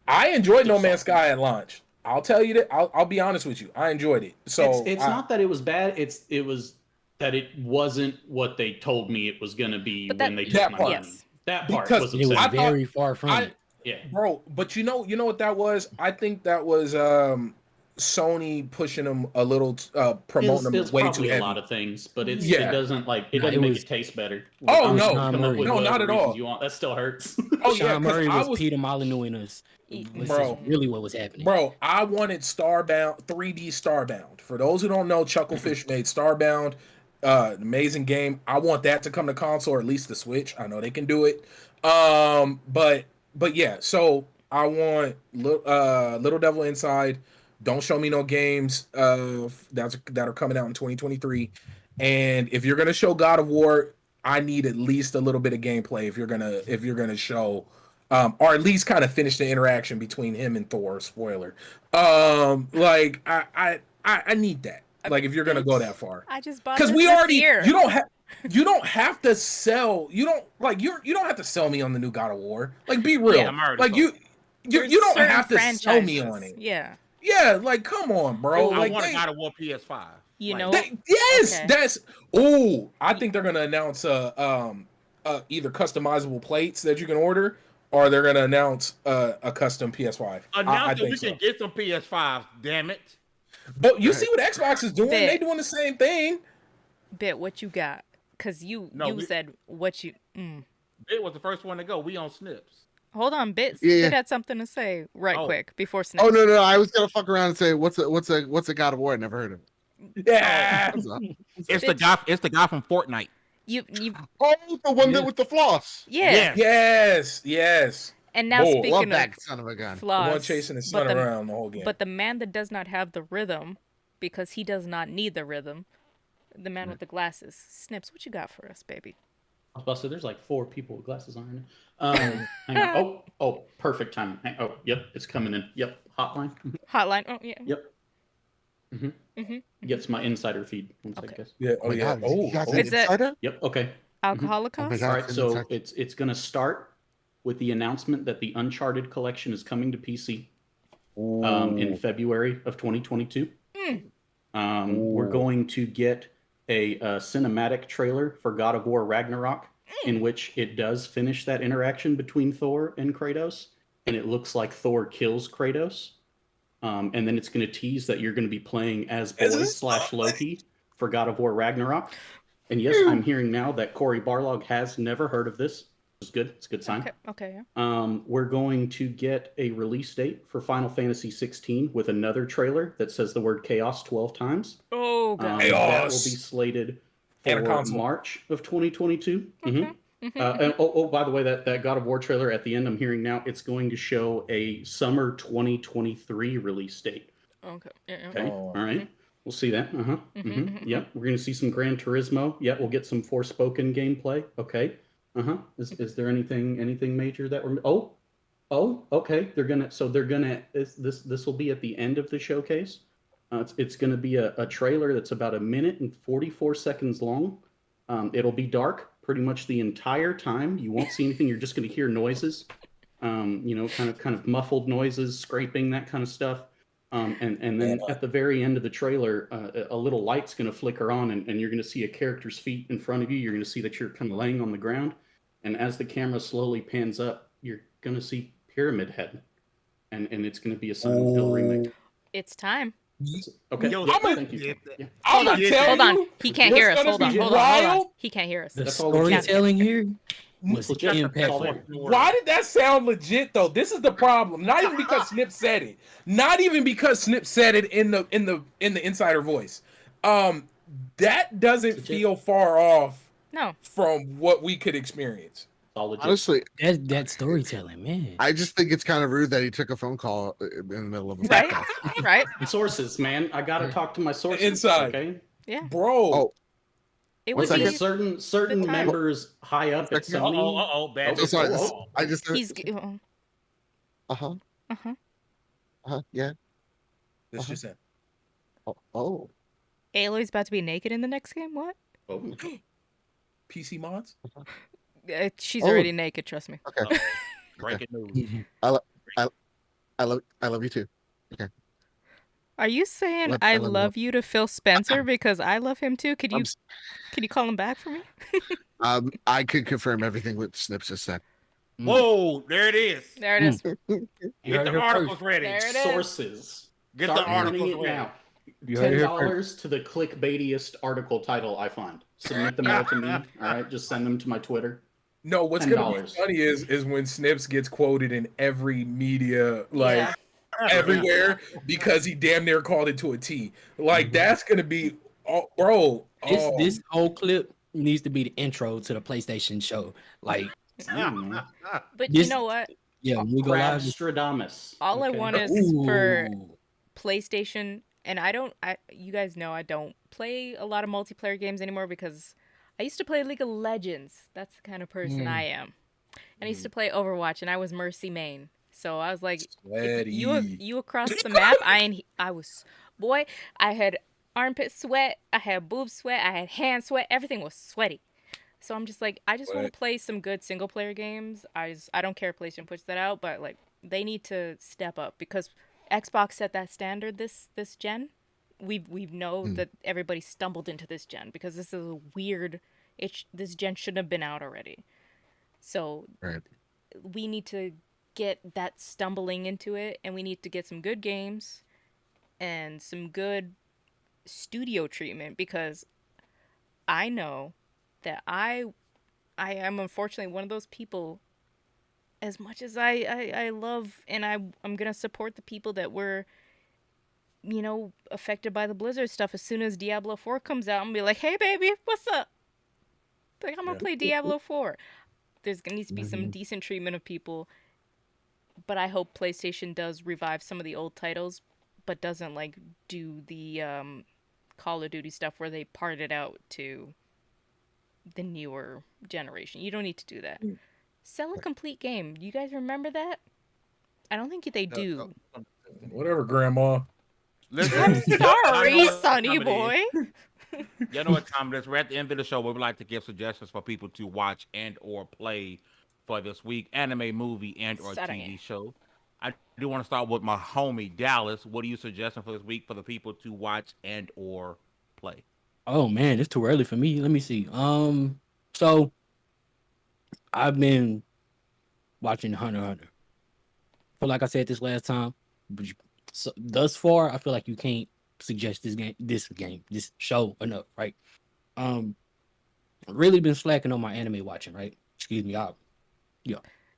[SPEAKER 5] I enjoyed No
[SPEAKER 3] Just
[SPEAKER 5] Man's
[SPEAKER 3] something.
[SPEAKER 5] Sky at launch. I'll tell you that. I'll be honest with you. I enjoyed it. So
[SPEAKER 3] It's not that it was bad. It was that it wasn't what they told me it was going to be
[SPEAKER 6] But
[SPEAKER 3] when
[SPEAKER 6] that-
[SPEAKER 3] they
[SPEAKER 5] That
[SPEAKER 3] took my
[SPEAKER 5] part.
[SPEAKER 3] money.
[SPEAKER 6] Yes.
[SPEAKER 3] That part
[SPEAKER 5] Because
[SPEAKER 3] was
[SPEAKER 7] It was
[SPEAKER 5] I
[SPEAKER 3] upsetting.
[SPEAKER 5] thought-
[SPEAKER 7] very far from
[SPEAKER 5] I-
[SPEAKER 7] it.
[SPEAKER 3] Yeah.
[SPEAKER 5] bro, but you know what that was? I think that was Sony pushing them a little, promoting them
[SPEAKER 3] It's
[SPEAKER 5] way too
[SPEAKER 3] probably a
[SPEAKER 5] heavy.
[SPEAKER 3] lot of things, but it
[SPEAKER 5] Yeah.
[SPEAKER 3] doesn't
[SPEAKER 7] No,
[SPEAKER 3] make
[SPEAKER 7] was-
[SPEAKER 3] it taste better.
[SPEAKER 5] Oh,
[SPEAKER 3] I'm
[SPEAKER 5] no.
[SPEAKER 3] just come up with
[SPEAKER 5] No, not
[SPEAKER 3] whatever
[SPEAKER 5] at all.
[SPEAKER 3] reasons you want. That still hurts.
[SPEAKER 5] Oh yeah,
[SPEAKER 7] Sean Murray
[SPEAKER 5] 'cause I
[SPEAKER 7] was
[SPEAKER 5] was
[SPEAKER 7] Peter Molyneux in us. Was
[SPEAKER 5] Bro.
[SPEAKER 7] really what was happening.
[SPEAKER 5] Bro, I wanted Starbound, 3D Starbound. For those who don't know, Chucklefish made Starbound, an amazing game. I want that to come to console, or at least the Switch. I know they can do it. But yeah, so I want Little Devil Inside. Don't show me no games that are coming out in 2023. And if you're gonna show God of War, I need at least a little bit of gameplay if you're gonna show, or at least kind of finish the interaction between him and Thor. Spoiler. Like I need that. Like if you're gonna go that far,
[SPEAKER 6] I just bought
[SPEAKER 5] because
[SPEAKER 6] this
[SPEAKER 5] we
[SPEAKER 6] this
[SPEAKER 5] already
[SPEAKER 6] year.
[SPEAKER 5] you don't have to sell. You don't have to sell me on the new God of War. Like be real.
[SPEAKER 6] Yeah,
[SPEAKER 2] I'm already
[SPEAKER 5] Like
[SPEAKER 2] sold.
[SPEAKER 5] you don't
[SPEAKER 6] Certain
[SPEAKER 5] have to sell me on
[SPEAKER 6] franchises.
[SPEAKER 5] it.
[SPEAKER 6] Yeah.
[SPEAKER 5] Yeah, like come on, bro.
[SPEAKER 2] I
[SPEAKER 5] Like
[SPEAKER 2] want a God of War PS5.
[SPEAKER 6] You
[SPEAKER 2] Like,
[SPEAKER 6] know,
[SPEAKER 5] yes,
[SPEAKER 6] Okay.
[SPEAKER 5] that's. I think they're gonna announce either customizable plates that you can order, or they're gonna announce a custom PS5. I
[SPEAKER 2] announce that
[SPEAKER 5] think
[SPEAKER 2] we
[SPEAKER 5] so.
[SPEAKER 2] can get some PS5s. Damn it!
[SPEAKER 5] But you see what Xbox is doing?
[SPEAKER 6] Bet.
[SPEAKER 5] They doing the same thing.
[SPEAKER 6] Bit, what you got? Because you
[SPEAKER 2] we-
[SPEAKER 6] said what you...
[SPEAKER 2] It was the first one to go. We on Snips.
[SPEAKER 6] Hold on, Bit.
[SPEAKER 4] Yeah.
[SPEAKER 6] Bit had something to say right
[SPEAKER 2] Oh.
[SPEAKER 6] quick before Snips.
[SPEAKER 4] Oh no, I was gonna fuck around and say what's a God of War? I never heard of it.
[SPEAKER 5] Yeah.
[SPEAKER 4] What's up?
[SPEAKER 2] It's the guy. It's the guy from Fortnite.
[SPEAKER 6] You
[SPEAKER 4] Oh, the one
[SPEAKER 5] Yeah.
[SPEAKER 4] that with the floss.
[SPEAKER 6] yeah.
[SPEAKER 2] Yes.
[SPEAKER 5] Yes.
[SPEAKER 6] And now
[SPEAKER 5] Boy,
[SPEAKER 4] Love
[SPEAKER 6] speaking
[SPEAKER 4] that
[SPEAKER 6] of
[SPEAKER 4] son of a gun.
[SPEAKER 5] The
[SPEAKER 6] flaws,
[SPEAKER 5] one chasing his son around the whole game.
[SPEAKER 6] but the man that does not have the rhythm, because he does not need the rhythm, the man with the glasses. Snips, what you got for us, baby?
[SPEAKER 3] I was about to say, there's like 4 people with glasses on right now. Hang on. Oh, perfect timing. Oh, yep, it's coming in. Yep, hotline.
[SPEAKER 6] Hotline. Oh yeah.
[SPEAKER 3] Yep. Gets my insider feed. One second,
[SPEAKER 6] Okay.
[SPEAKER 3] guys.
[SPEAKER 5] yeah.
[SPEAKER 4] Oh my God, you got
[SPEAKER 6] Is
[SPEAKER 4] an
[SPEAKER 6] it-
[SPEAKER 4] insider?
[SPEAKER 3] Yep. Okay.
[SPEAKER 6] Alcoholic
[SPEAKER 4] Oh my
[SPEAKER 6] House?
[SPEAKER 4] God.
[SPEAKER 3] All right.
[SPEAKER 4] it's
[SPEAKER 3] So
[SPEAKER 4] inside.
[SPEAKER 3] it's going to start with the announcement that the Uncharted collection is coming to PC in February of 2022. We're going to get a cinematic trailer for God of War Ragnarok, in which it does finish that interaction between Thor and Kratos, and it looks like Thor kills Kratos. And then it's going to tease that you're going to be playing as Loki for God of War Ragnarok. And yes, I'm hearing now that Cory Barlog has never heard of this. It's good. It's a good sign.
[SPEAKER 6] Okay. Yeah.
[SPEAKER 3] We're going to get a release date for Final Fantasy 16 with another trailer that says the word chaos 12 times.
[SPEAKER 6] Oh god.
[SPEAKER 3] That will be
[SPEAKER 5] Chaos.
[SPEAKER 3] slated
[SPEAKER 5] And a
[SPEAKER 3] for
[SPEAKER 5] console.
[SPEAKER 3] March of 2022.
[SPEAKER 6] Okay.
[SPEAKER 3] And by the way, that God of War trailer at the end, I'm hearing now it's going to show a summer 2023 release date.
[SPEAKER 6] Okay. Yeah.
[SPEAKER 3] Okay,
[SPEAKER 5] Oh.
[SPEAKER 3] all right. We'll see that. Yep, we're going to see some Gran Turismo. Yep, we'll get some Forspoken gameplay. Okay. Is there anything major that we're? Okay. They're gonna. This will be at the end of the showcase. It's going to be a trailer that's about 1 minute and 44 seconds long. It'll be dark pretty much the entire time. You won't see anything. You're just going to hear noises. Kind of muffled noises, scraping, that kind of stuff. And then at the very end of the trailer, a little light's going to flicker on, and you're going to see a character's feet in front of you. You're going to see that you're kind of laying on the ground. And as the camera slowly pans up, you're going to see Pyramid Head. And it's going to be a Silent Hill remake.
[SPEAKER 6] It's time.
[SPEAKER 3] Okay.
[SPEAKER 2] Yo,
[SPEAKER 3] Thank you. Yeah.
[SPEAKER 5] I'm
[SPEAKER 2] Hold
[SPEAKER 5] gonna
[SPEAKER 2] on,
[SPEAKER 5] tell
[SPEAKER 6] Hold on.
[SPEAKER 5] you,
[SPEAKER 6] He can't hear us.
[SPEAKER 5] what's
[SPEAKER 6] Hold
[SPEAKER 5] gonna
[SPEAKER 6] on.
[SPEAKER 5] be
[SPEAKER 6] Hold on.
[SPEAKER 5] wild-
[SPEAKER 6] He can't hear us.
[SPEAKER 7] The
[SPEAKER 3] That's all we got.
[SPEAKER 7] storytelling here was
[SPEAKER 3] Legit. That's all
[SPEAKER 7] impactful.
[SPEAKER 3] there.
[SPEAKER 5] Why did that sound legit though? This is the problem. Not even because Snip said it. Not even because Snip said it in the insider voice. That doesn't feel far off
[SPEAKER 6] No.
[SPEAKER 5] from what we could experience.
[SPEAKER 3] All legit.
[SPEAKER 4] Honestly,
[SPEAKER 7] That storytelling, man.
[SPEAKER 4] I just think it's kind of rude that he took a phone call in the middle of a
[SPEAKER 6] Right.
[SPEAKER 4] podcast.
[SPEAKER 6] Right.
[SPEAKER 3] Sources, man. I got to talk to my sources.
[SPEAKER 5] Inside.
[SPEAKER 3] Okay.
[SPEAKER 6] Yeah.
[SPEAKER 5] Bro.
[SPEAKER 4] Oh,
[SPEAKER 6] It
[SPEAKER 4] One
[SPEAKER 6] would be.
[SPEAKER 4] second.
[SPEAKER 3] Certain
[SPEAKER 6] the time.
[SPEAKER 3] members high up at
[SPEAKER 4] Second.
[SPEAKER 3] Sony.
[SPEAKER 2] Bad.
[SPEAKER 3] Oh,
[SPEAKER 4] sorry.
[SPEAKER 3] oh,
[SPEAKER 4] I just heard.
[SPEAKER 6] He's.
[SPEAKER 4] Yeah.
[SPEAKER 5] This just in.
[SPEAKER 4] Oh.
[SPEAKER 6] Aloy's about to be naked in the next game. What?
[SPEAKER 3] oh.
[SPEAKER 5] PC mods?
[SPEAKER 6] She's
[SPEAKER 4] Oh.
[SPEAKER 6] already naked. Trust me.
[SPEAKER 4] Okay.
[SPEAKER 2] Breaking news.
[SPEAKER 4] I love you too.
[SPEAKER 6] Are you saying
[SPEAKER 4] Let-
[SPEAKER 6] I
[SPEAKER 4] let me
[SPEAKER 6] love you to Phil Spencer because I love him too? Could you
[SPEAKER 4] I'm s-
[SPEAKER 6] call him back for me?
[SPEAKER 4] I could confirm everything what Snips just said.
[SPEAKER 2] Whoa, there it is.
[SPEAKER 6] There it is.
[SPEAKER 2] Get
[SPEAKER 7] heard
[SPEAKER 2] the
[SPEAKER 7] it here
[SPEAKER 2] articles ready.
[SPEAKER 6] There it is.
[SPEAKER 3] Sources.
[SPEAKER 2] Get
[SPEAKER 3] Start
[SPEAKER 2] the
[SPEAKER 3] running
[SPEAKER 2] articles
[SPEAKER 3] it
[SPEAKER 2] ready.
[SPEAKER 3] now.
[SPEAKER 7] You heard it here
[SPEAKER 3] $10 to the clickbaitiest article title I find. Submit them all to me. All right, just send them to my Twitter.
[SPEAKER 5] No, what's gonna be
[SPEAKER 3] $10.
[SPEAKER 5] funny is when Snips gets quoted in every media, like
[SPEAKER 6] Yeah.
[SPEAKER 5] everywhere, because he damn near called it to a T. Like that's gonna be, bro.
[SPEAKER 7] This whole clip needs to be the intro to the PlayStation show. Like,
[SPEAKER 3] Man.
[SPEAKER 6] But
[SPEAKER 7] This-
[SPEAKER 6] you know what?
[SPEAKER 7] yeah, when we go live.
[SPEAKER 3] Crabstradamus.
[SPEAKER 6] All I
[SPEAKER 3] Okay.
[SPEAKER 6] want is for PlayStation, and you guys know I don't play a lot of multiplayer games anymore because I used to play League of Legends. That's the kind of person I am. And I used to play Overwatch, and I was Mercy main. So I was like, if
[SPEAKER 5] Sweaty.
[SPEAKER 6] you across the map, I had armpit sweat, I had boob sweat, I had hand sweat. Everything was sweaty. So I'm just like, I just want
[SPEAKER 5] But
[SPEAKER 6] to play some good single player games. I don't care if PlayStation puts that out, but like they need to step up because Xbox set that standard this gen. We've know that everybody stumbled into this gen because this is a weird. This gen shouldn't have been out already. So
[SPEAKER 4] Right.
[SPEAKER 6] we need to get that stumbling into it, and we need to get some good games and some good studio treatment because I know that I am unfortunately one of those people. As much as I love and I'm gonna support the people that were, affected by the Blizzard stuff. As soon as Diablo 4 comes out, I'm gonna be like, hey baby, what's up? Like I'm gonna
[SPEAKER 5] Yeah.
[SPEAKER 6] play Diablo 4. There's gonna need to be some
[SPEAKER 4] Mhm.
[SPEAKER 6] decent treatment of people, but I hope PlayStation does revive some of the old titles, but doesn't like do the Call of Duty stuff where they part it out to the newer generation. You don't need to do that. Sell a complete game. You guys remember that? I don't think they do.
[SPEAKER 5] whatever, Grandma.
[SPEAKER 2] Listen,
[SPEAKER 6] I'm
[SPEAKER 2] y'all know
[SPEAKER 6] sorry,
[SPEAKER 2] what
[SPEAKER 6] Sonny
[SPEAKER 2] time it is.
[SPEAKER 6] boy.
[SPEAKER 2] You know what time it is. We're at the end of the show. We would like to give suggestions for people to watch and or play for this week. Anime, movie, and or TV show. I do want to start with my homie Dallas. What are you suggesting for this week for the people to watch and or play?
[SPEAKER 7] Oh man, it's too early for me. Let me see. So I've been watching Hunter x Hunter. But like I said this last time, but so thus far, I feel like you can't suggest this show enough, right? Um, really been slacking on my anime watching, right? Excuse me, yeah,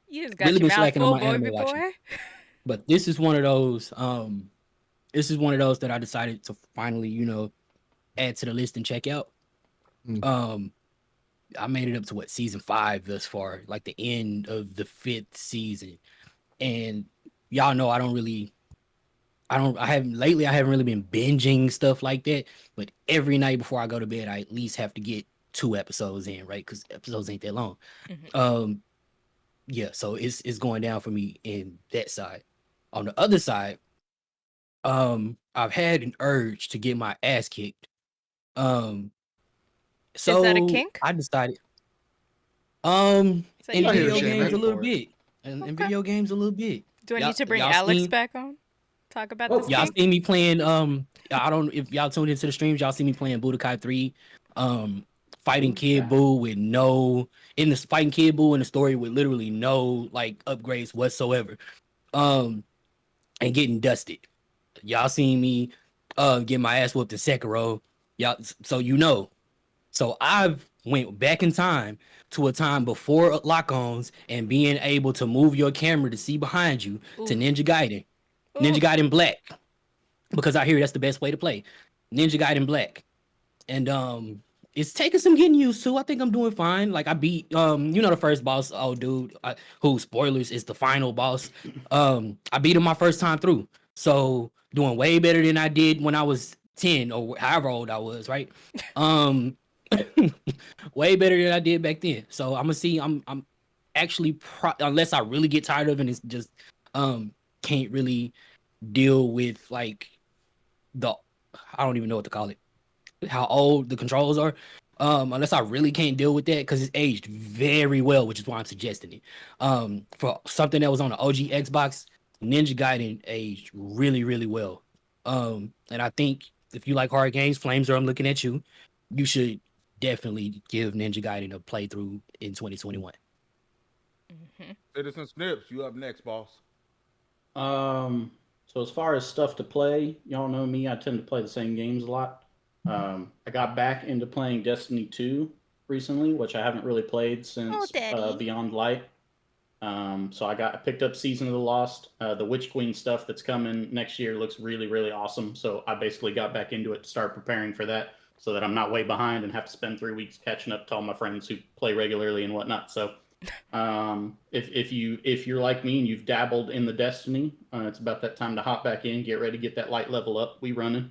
[SPEAKER 6] You just got
[SPEAKER 7] really
[SPEAKER 6] your
[SPEAKER 7] been
[SPEAKER 6] mouth
[SPEAKER 7] slacking on
[SPEAKER 6] full,
[SPEAKER 7] my anime
[SPEAKER 6] boy,
[SPEAKER 7] watching.
[SPEAKER 6] boy.
[SPEAKER 7] But this is one of those. This is one of those that I decided to finally, add to the list and check out.
[SPEAKER 4] Mm.
[SPEAKER 7] I made it up to season 5 thus far, like the end of the 5th season, and y'all know I haven't really been binging stuff like that, but every night before I go to bed, I at least have to get 2 episodes in, right? Because episodes ain't that long.
[SPEAKER 6] Mhm.
[SPEAKER 7] Yeah, so it's going down for me in that side. On the other side, I've had an urge to get my ass kicked.
[SPEAKER 6] Is that a
[SPEAKER 7] So
[SPEAKER 6] kink?
[SPEAKER 7] I decided,
[SPEAKER 6] Is that
[SPEAKER 7] in
[SPEAKER 6] you
[SPEAKER 4] I hear
[SPEAKER 7] video
[SPEAKER 4] Shane,
[SPEAKER 7] games a
[SPEAKER 4] man.
[SPEAKER 7] little bit, and in
[SPEAKER 6] Okay.
[SPEAKER 7] video games a little bit.
[SPEAKER 6] Do I
[SPEAKER 7] Y'all,
[SPEAKER 6] need to bring
[SPEAKER 7] y'all
[SPEAKER 6] Alex
[SPEAKER 7] seen
[SPEAKER 6] back on? Talk about
[SPEAKER 3] Oh,
[SPEAKER 6] this
[SPEAKER 7] y'all
[SPEAKER 6] kink?
[SPEAKER 7] seen me playing. I don't if y'all tuned into the streams. Y'all see me playing Budokai 3. Fighting Kid
[SPEAKER 3] Budokai.
[SPEAKER 7] Buu with no fighting Kid Buu in the story with literally no like upgrades whatsoever. And getting dusted. Y'all seen me get my ass whooped in Sekiro. Y'all, so. So I've went back in time to a time before lock-ons and being able to move your camera to see behind you to
[SPEAKER 6] Oof.
[SPEAKER 7] Ninja Gaiden. Ninja
[SPEAKER 6] Oof.
[SPEAKER 7] Gaiden Black. Because I hear that's the best way to play. Ninja Gaiden Black. And it's taking some getting used to. I think I'm doing fine. Like I beat the first boss, who spoilers is the final boss. I beat him my first time through. So doing way better than I did when I was 10 or however old I was, right? Um way better than I did back then. So I'm gonna see. I'm actually unless I really get tired of it and it's just can't really deal with like the I don't even know what to call it. How old the controls are. Unless I really can't deal with that because it's aged very well, which is why I'm suggesting it. For something that was on the OG Xbox, Ninja Gaiden aged really, really well. And I think if you like hard games, Flames, or I'm looking at you, you should definitely give Ninja Gaiden a playthrough in 2021.
[SPEAKER 2] Citizen Snips, you up next, boss.
[SPEAKER 3] So as far as stuff to play, y'all know me. I tend to play the same games a lot. I got back into playing Destiny 2 recently, which I haven't really played since
[SPEAKER 6] Daddy.
[SPEAKER 3] Beyond Light. So I picked up Season of the Lost. The Witch Queen stuff that's coming next year looks really, really awesome. So I basically got back into it to start preparing for that so that I'm not way behind and have to spend 3 weeks catching up to all my friends who play regularly and whatnot. So if you're like me and you've dabbled in the Destiny, it's about that time to hop back in, get ready, get that light level up. We running.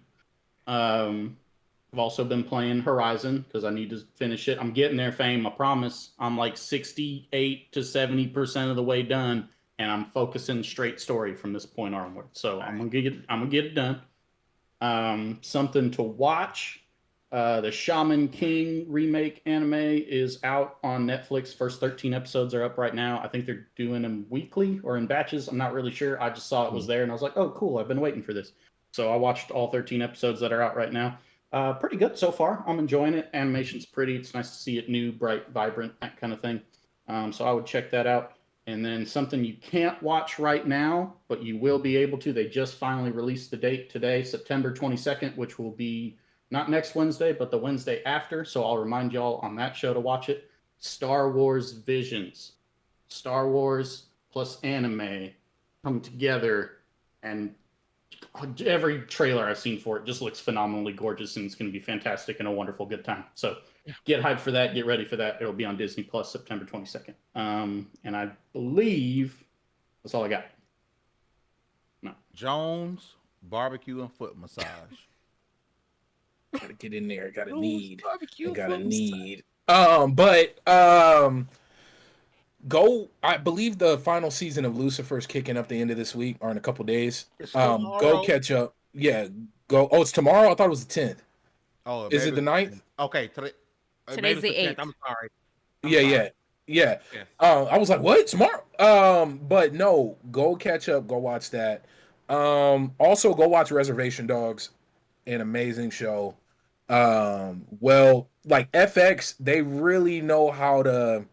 [SPEAKER 3] I've also been playing Horizon because I need to finish it. I'm getting there, Fame. I promise. I'm like 68 to 70% of the way done, and I'm focusing straight story from this point onward. So I'm gonna get it done. Something to watch. The Shaman King remake anime is out on Netflix. First 13 episodes are up right now. I think they're doing them weekly or in batches. I'm not really sure. I just saw it was there and I was like, oh, cool. I've been waiting for this. So I watched all 13 episodes that are out right now. Pretty good so far. I'm enjoying it. Animation's pretty. It's nice to see it new, bright, vibrant, that kind of thing. So I would check that out. And then something you can't watch right now, but you will be able to. They just finally released the date today, September 22nd, which will be not next Wednesday, but the Wednesday after. So I'll remind y'all on that show to watch it. Star Wars Visions. Star Wars plus anime come together, and every trailer I've seen for it just looks phenomenally gorgeous, and it's going to be fantastic and a wonderful good time. So get hyped for that. Get ready for that. It'll be on Disney Plus September 22nd. And I believe that's all I got. No.
[SPEAKER 2] Jones barbecue and foot massage.
[SPEAKER 5] Gotta get in there. Gotta
[SPEAKER 7] Jones
[SPEAKER 5] need.
[SPEAKER 7] barbecue
[SPEAKER 5] Gotta
[SPEAKER 7] foot
[SPEAKER 5] need. Go. I believe the final season of Lucifer's kicking up the end of this week or in a couple days.
[SPEAKER 2] It's
[SPEAKER 5] Go
[SPEAKER 2] tomorrow.
[SPEAKER 5] catch up. Yeah. Go. Oh, it's tomorrow. I thought it was the 10th.
[SPEAKER 2] Oh,
[SPEAKER 5] Is it the 9th?
[SPEAKER 2] Okay, today.
[SPEAKER 6] Today's
[SPEAKER 2] maybe it's
[SPEAKER 6] the
[SPEAKER 2] 10th.
[SPEAKER 6] 8th.
[SPEAKER 2] I'm sorry.
[SPEAKER 5] Yeah.
[SPEAKER 2] Yeah.
[SPEAKER 5] I was like, what? Tomorrow? But no, go catch up, go watch that. Also go watch Reservation Dogs, an amazing show. Well, like FX, they really know how to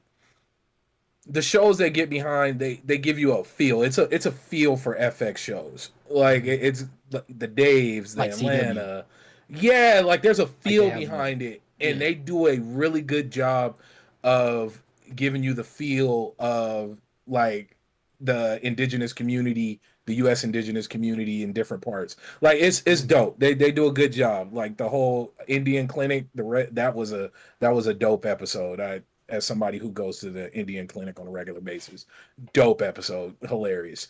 [SPEAKER 5] the shows they get behind, they give you a feel. It's a feel for FX shows. Like it's the Daves, the
[SPEAKER 7] Like CW.
[SPEAKER 5] Atlanta. Yeah, like there's a feel
[SPEAKER 7] have one.
[SPEAKER 5] behind it. And
[SPEAKER 7] Yeah.
[SPEAKER 5] they do a really good job of giving you the feel of like the indigenous community, the US indigenous community in different parts. Like it's dope. They do a good job. Like the whole Indian clinic, that was a dope episode. As somebody who goes to the Indian clinic on a regular basis, dope episode, hilarious.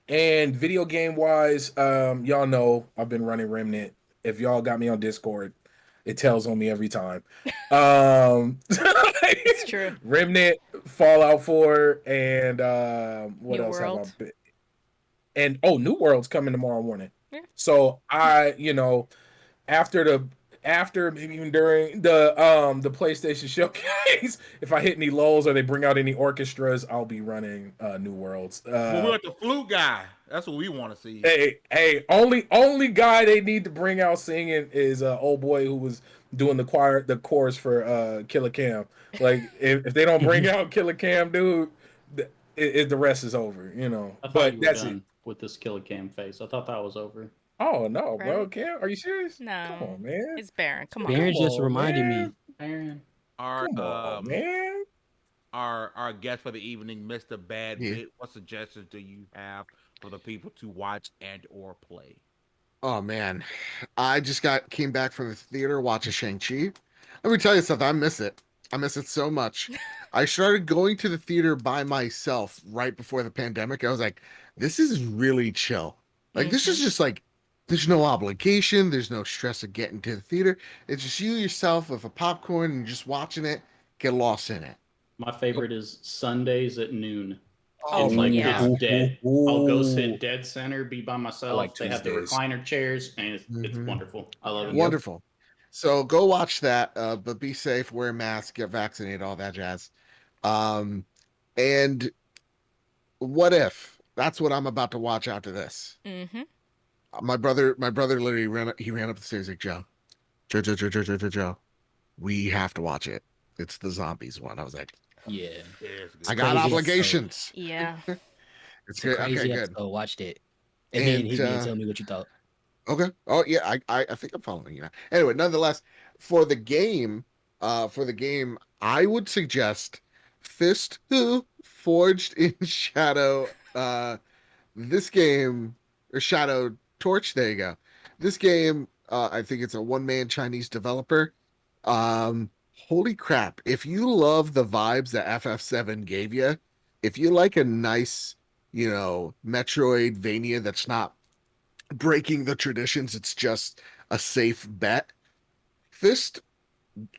[SPEAKER 5] And video game wise, y'all know I've been running Remnant. If y'all got me on Discord, it tells on me every time.
[SPEAKER 6] It's true.
[SPEAKER 5] Remnant, Fallout 4, and what
[SPEAKER 6] New
[SPEAKER 5] else
[SPEAKER 6] World.
[SPEAKER 5] have I been? And New World's coming tomorrow morning.
[SPEAKER 6] Yeah.
[SPEAKER 5] So after maybe even during the PlayStation showcase, if I hit any lulls or they bring out any orchestras, I'll be running New Worlds.
[SPEAKER 2] When we want the flute guy, that's what we want to see.
[SPEAKER 5] Hey, only guy they need to bring out singing is old boy who was doing the chorus for Killer Cam. Like if they don't bring out Killer Cam, dude, the rest is over,
[SPEAKER 3] I thought
[SPEAKER 5] But
[SPEAKER 3] you were
[SPEAKER 5] that's
[SPEAKER 3] done
[SPEAKER 5] it.
[SPEAKER 3] with this Killer Cam face. I thought that was over.
[SPEAKER 5] Oh no, bro,
[SPEAKER 6] Right?
[SPEAKER 5] Cam, are you serious?
[SPEAKER 6] No.
[SPEAKER 5] Come on, man.
[SPEAKER 6] It's Baron. Come on.
[SPEAKER 7] Baron
[SPEAKER 5] Come
[SPEAKER 7] just
[SPEAKER 5] on,
[SPEAKER 7] reminded
[SPEAKER 5] man.
[SPEAKER 7] me.
[SPEAKER 3] Aaron.
[SPEAKER 2] Our
[SPEAKER 5] Come on, man.
[SPEAKER 2] our guest for the evening, Mr. Badbit.
[SPEAKER 4] Yeah.
[SPEAKER 2] What suggestions do you have for the people to watch and or play?
[SPEAKER 4] Oh man, I just came back from the theater watching Shang-Chi. Let me tell you something. I miss it. I miss it so much. I started going to the theater by myself right before the pandemic. I was like, this is really chill. Like this is just like, there's no obligation. There's no stress of getting to the theater. It's just you yourself with a popcorn and just watching it, get lost in it.
[SPEAKER 3] My favorite is Sundays at noon.
[SPEAKER 6] Oh,
[SPEAKER 3] It's like
[SPEAKER 6] yeah.
[SPEAKER 3] it's dead. I'll go
[SPEAKER 5] Ooh.
[SPEAKER 3] sit dead center, be by myself.
[SPEAKER 5] like
[SPEAKER 3] They have the
[SPEAKER 5] Tuesdays.
[SPEAKER 3] recliner chairs, and it's
[SPEAKER 4] Mhm.
[SPEAKER 3] wonderful. I love it.
[SPEAKER 4] Wonderful. So go watch that, but be safe, wear a mask, get vaccinated, all that jazz. And what if that's what I'm about to watch after this?
[SPEAKER 6] Mm-hmm.
[SPEAKER 4] My brother literally ran up the stairs like, Joe, we have to watch it. It's the zombies one. I was like,
[SPEAKER 7] Yeah.
[SPEAKER 2] Yeah, it's good.
[SPEAKER 4] I got
[SPEAKER 7] crazy.
[SPEAKER 4] obligations.
[SPEAKER 6] Yeah.
[SPEAKER 4] It's
[SPEAKER 7] It's a
[SPEAKER 4] good.
[SPEAKER 7] crazy
[SPEAKER 4] Okay, good.
[SPEAKER 7] episode. Watched it. And then
[SPEAKER 4] And,
[SPEAKER 7] hit me and tell me what you thought.
[SPEAKER 4] Okay. Oh yeah, I think I'm following you now. Anyway, nonetheless, for the game, I would suggest Fist Who Forged in Shadow. This game, or Shadow Torch. There you go. This game, I think it's a one-man Chinese developer. Holy crap! If you love the vibes that FF7 gave you, if you like a nice, Metroidvania that's not breaking the traditions, it's just a safe bet. Fist,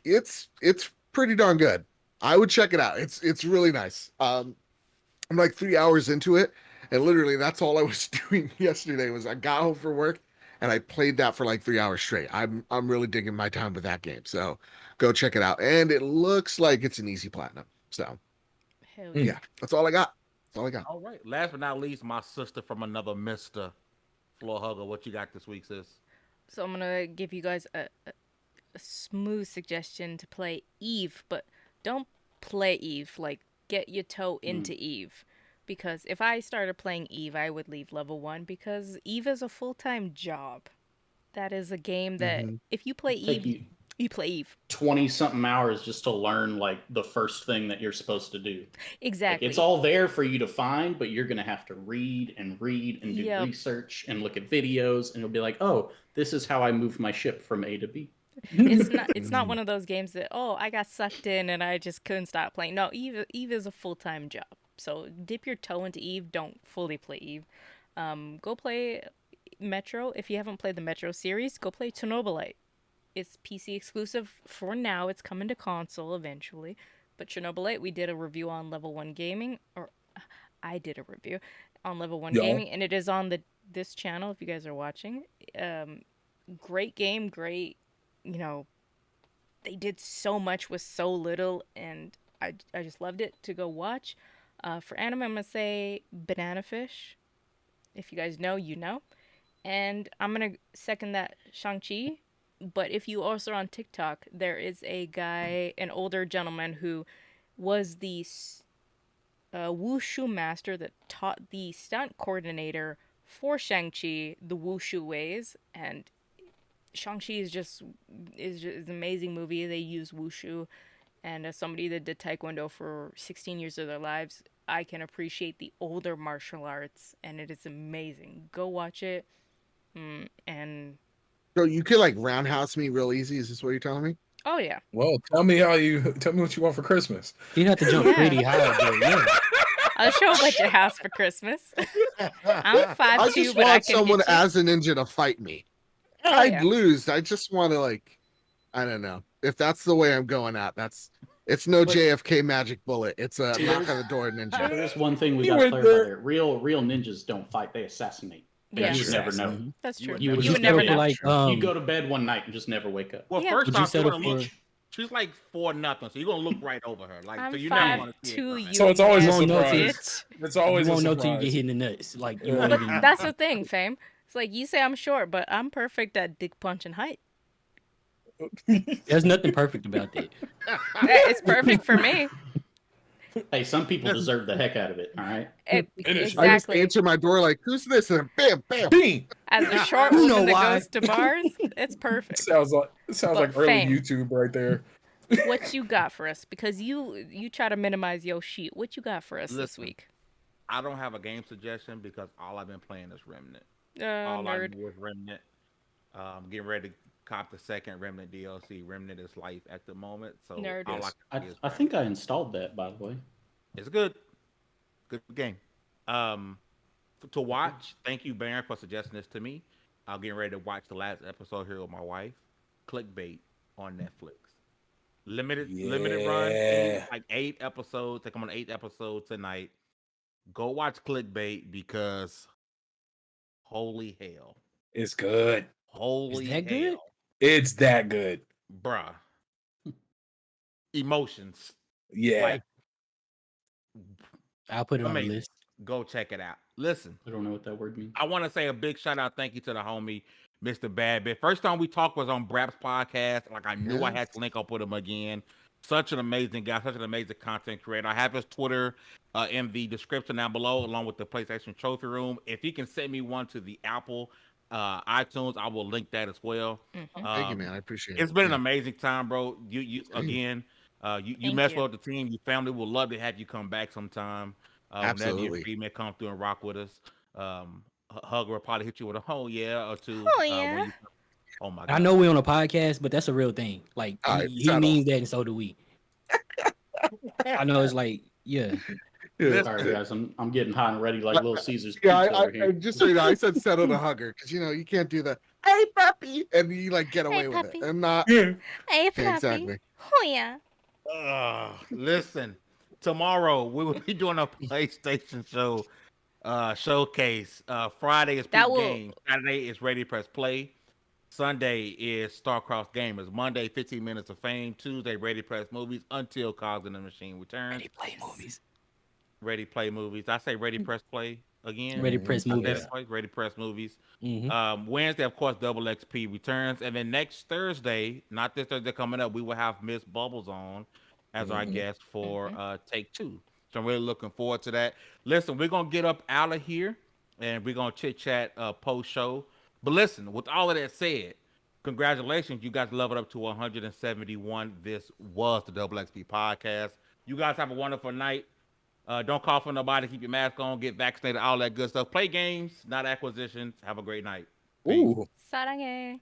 [SPEAKER 4] it's pretty darn good. I would check it out. It's really nice. I'm like 3 hours into it, and literally that's all I was doing yesterday was I got home from work and I played that for like 3 hours straight. I'm really digging my time with that game. So go check it out. And it looks like it's an easy platinum. So
[SPEAKER 6] Hell
[SPEAKER 5] Mm.
[SPEAKER 6] yeah.
[SPEAKER 4] yeah, that's all I got. That's all I got.
[SPEAKER 2] All right. Last but not least, my sister from another Mister, Floor Hugger. What you got this week, sis?
[SPEAKER 6] So I'm gonna give you guys a smooth suggestion to play Eve, but don't play Eve. Like, get your toe into Eve. Because if I started playing Eve, I would leave level 1 because Eve is a full-time job. That is a game that if you play
[SPEAKER 3] Take
[SPEAKER 6] Eve, you play Eve.
[SPEAKER 3] 20-something hours just to learn like the first thing that you're supposed to do.
[SPEAKER 6] Exactly.
[SPEAKER 3] Like, it's all there for you to find, but you're gonna have to read and do
[SPEAKER 6] Yep.
[SPEAKER 3] research and look at videos, and you'll be like, oh, this is how I move my ship from A to B.
[SPEAKER 6] It's not one of those games that, oh, I got sucked in and I just couldn't stop playing. No, Eve is a full-time job. So dip your toe into Eve. Don't fully play Eve. Go play Metro. If you haven't played the Metro series, go play Chernobylite. It's PC exclusive for now. It's coming to console eventually. But Chernobylite, we did a review on Level 1 Gaming, or I did a review on Level 1
[SPEAKER 5] Yeah.
[SPEAKER 6] Gaming, and it is on this channel if you guys are watching. Great game, great, they did so much with so little, and I just loved it. To go watch. For anime, I'm going to say Banana Fish. If you guys know, you know. And I'm going to second that Shang-Chi. But if you also are on TikTok, there is a guy, an older gentleman, who was the wushu master that taught the stunt coordinator for Shang-Chi the wushu ways. And Shang-Chi is an amazing movie. They use wushu. And as somebody that did Taekwondo for 16 years of their lives, I can appreciate the older martial arts, and it is amazing. Go watch it. And
[SPEAKER 4] So you could like roundhouse me real easy. Is this what you're telling me?
[SPEAKER 6] oh yeah,
[SPEAKER 5] Well, tell me what you want for Christmas.
[SPEAKER 7] You have to jump
[SPEAKER 6] Yeah.
[SPEAKER 7] pretty high, but yeah.
[SPEAKER 6] I'll show up at your house for Christmas. I'm 5'2",
[SPEAKER 4] I just
[SPEAKER 6] but I
[SPEAKER 4] want
[SPEAKER 6] can
[SPEAKER 4] someone
[SPEAKER 6] hit you.
[SPEAKER 4] as a ninja to fight me.
[SPEAKER 6] Oh,
[SPEAKER 4] I'd
[SPEAKER 6] yeah.
[SPEAKER 4] lose. I just want to I don't know. If that's the way I'm going at, it's no
[SPEAKER 3] But-
[SPEAKER 4] JFK magic bullet. It's a knock on the door ninja.
[SPEAKER 3] There's one thing we
[SPEAKER 5] You
[SPEAKER 3] got to
[SPEAKER 5] went
[SPEAKER 3] clarify
[SPEAKER 5] there.
[SPEAKER 3] there. Real ninjas don't fight; they assassinate. And
[SPEAKER 6] Yeah.
[SPEAKER 3] you would never know.
[SPEAKER 7] Mhm.
[SPEAKER 6] That's true.
[SPEAKER 3] You would
[SPEAKER 6] You would
[SPEAKER 3] just
[SPEAKER 6] never
[SPEAKER 3] settle
[SPEAKER 6] know.
[SPEAKER 3] for,
[SPEAKER 7] like
[SPEAKER 3] you go to bed one night and just never wake up.
[SPEAKER 2] Well,
[SPEAKER 6] Yeah.
[SPEAKER 2] first
[SPEAKER 7] Would you
[SPEAKER 2] off, you're
[SPEAKER 7] settle
[SPEAKER 2] gonna
[SPEAKER 7] for?
[SPEAKER 2] look. She's like 4-0, so you're gonna look right over her. Like,
[SPEAKER 6] I'm
[SPEAKER 2] so you never want to see
[SPEAKER 6] 5'2",
[SPEAKER 2] it.
[SPEAKER 6] you
[SPEAKER 2] coming.
[SPEAKER 5] So it's always a
[SPEAKER 6] nasty
[SPEAKER 5] surprise.
[SPEAKER 6] bitch.
[SPEAKER 5] It's always
[SPEAKER 7] You
[SPEAKER 5] a
[SPEAKER 7] won't know
[SPEAKER 5] surprise.
[SPEAKER 7] till you get hit in the nuts. Like you
[SPEAKER 5] Yeah.
[SPEAKER 7] won't
[SPEAKER 6] But
[SPEAKER 7] even.
[SPEAKER 6] that's the thing, fam. It's like you say I'm short, but I'm perfect at dick punch and height.
[SPEAKER 7] There's nothing perfect about that.
[SPEAKER 6] It's perfect for me.
[SPEAKER 3] Hey, some people deserve the heck out of it. All right.
[SPEAKER 5] Finish.
[SPEAKER 4] I just
[SPEAKER 6] Exactly.
[SPEAKER 4] answer my door like, "Who's this?" And bam, bam.
[SPEAKER 5] Bing!
[SPEAKER 6] As a short
[SPEAKER 7] You know
[SPEAKER 6] woman that
[SPEAKER 7] why.
[SPEAKER 6] goes to bars, it's perfect.
[SPEAKER 5] Sounds like
[SPEAKER 6] But
[SPEAKER 5] early
[SPEAKER 6] fame.
[SPEAKER 5] YouTube right there.
[SPEAKER 6] What you got for us? Because you try to minimize your shit. What you got for us this
[SPEAKER 2] Listen.
[SPEAKER 6] week?
[SPEAKER 2] I don't have a game suggestion because all I've been playing is Remnant. All I
[SPEAKER 6] Nerd.
[SPEAKER 2] know is Remnant. Getting ready to cop the second Remnant DLC. Remnant is life at the moment, so
[SPEAKER 6] Nerd.
[SPEAKER 2] all
[SPEAKER 5] Yes.
[SPEAKER 2] I can see is
[SPEAKER 3] I think I installed that, by the way.
[SPEAKER 2] it's good. Good game. To watch, thank you, Baron, for suggesting this to me. I'm getting ready to watch the last episode here with my wife. Clickbait on Netflix. Limited run,
[SPEAKER 5] Yeah.
[SPEAKER 2] like 8 episodes. Like I'm on 8 episodes tonight. Go watch Clickbait because holy hell.
[SPEAKER 5] It's good.
[SPEAKER 2] Holy
[SPEAKER 7] that
[SPEAKER 2] hell.
[SPEAKER 7] good?
[SPEAKER 5] It's that good.
[SPEAKER 2] Bruh. Emotions.
[SPEAKER 5] Yeah.
[SPEAKER 2] Like,
[SPEAKER 7] I'll put it on the
[SPEAKER 2] amazing.
[SPEAKER 7] list.
[SPEAKER 2] Go check it out. Listen.
[SPEAKER 3] I don't know what that word means.
[SPEAKER 2] I want to say a big shout out, thank you to the homie, Mr. Badbit. First time we talked was on Brap's podcast. Like I knew I had to link up with him again. Such an amazing guy, such an amazing content creator. I have his Twitter in the description down below, along with the PlayStation Trophy Room. If he can send me one to the Apple iTunes, I will link that as well.
[SPEAKER 4] Thank you, man. I appreciate it.
[SPEAKER 2] It's been an
[SPEAKER 4] Yeah.
[SPEAKER 2] amazing time, bro. You again. You
[SPEAKER 6] Thank
[SPEAKER 2] mess
[SPEAKER 6] you.
[SPEAKER 2] well with the team. Your family would love to have you come back sometime. Whenever
[SPEAKER 4] Absolutely.
[SPEAKER 2] your female come through and rock with us. Hugger will probably hit you with a "oh yeah" or two.
[SPEAKER 6] Oh,
[SPEAKER 2] when
[SPEAKER 6] yeah.
[SPEAKER 2] oh my god!
[SPEAKER 7] I know we're on a podcast, but that's a real thing. Like
[SPEAKER 4] All right,
[SPEAKER 7] he
[SPEAKER 4] settle.
[SPEAKER 7] means that, and so do we. I know it's like, yeah.
[SPEAKER 4] Yeah.
[SPEAKER 3] Sorry, guys. I'm getting hot and ready like Little Caesar's
[SPEAKER 4] Yeah,
[SPEAKER 3] pizza over
[SPEAKER 4] I
[SPEAKER 3] here.
[SPEAKER 4] just so you know, I said settle to hugger because you can't do the "hey puppy" and you like get away with
[SPEAKER 6] puppy.
[SPEAKER 4] it and not
[SPEAKER 5] Yeah.
[SPEAKER 6] Hey,
[SPEAKER 4] Yeah, exactly.
[SPEAKER 6] Oh yeah.
[SPEAKER 2] Listen, tomorrow we will be doing a PlayStation show showcase. Friday is
[SPEAKER 6] That
[SPEAKER 2] peak
[SPEAKER 6] will
[SPEAKER 2] game. Saturday is ready press play. Sunday is Starcross Gamers. Monday, 15 minutes of fame. Tuesday, ready press movies until Cogs in the Machine returns.
[SPEAKER 7] Ready play movies.
[SPEAKER 2] Ready play movies. I say ready press play again.
[SPEAKER 7] Ready press
[SPEAKER 2] I said
[SPEAKER 7] movies.
[SPEAKER 2] it twice. Ready press movies.
[SPEAKER 7] Mm-hmm.
[SPEAKER 2] Wednesday, of course, Double XP returns, and then next Thursday, not this Thursday coming up, we will have Miss Bubbles on as our guest for Take Two. So I'm really looking forward to that. Listen, we're gonna get up out of here, and we're gonna chit chat post show. But listen, with all of that said, congratulations, you guys leveled up to 171. This was the Double XP podcast. You guys have a wonderful night. Don't call for nobody. Keep your mask on. Get vaccinated. All that good stuff. Play games, not acquisitions. Have a great night. Peace.
[SPEAKER 5] Ooh.
[SPEAKER 6] 사랑해.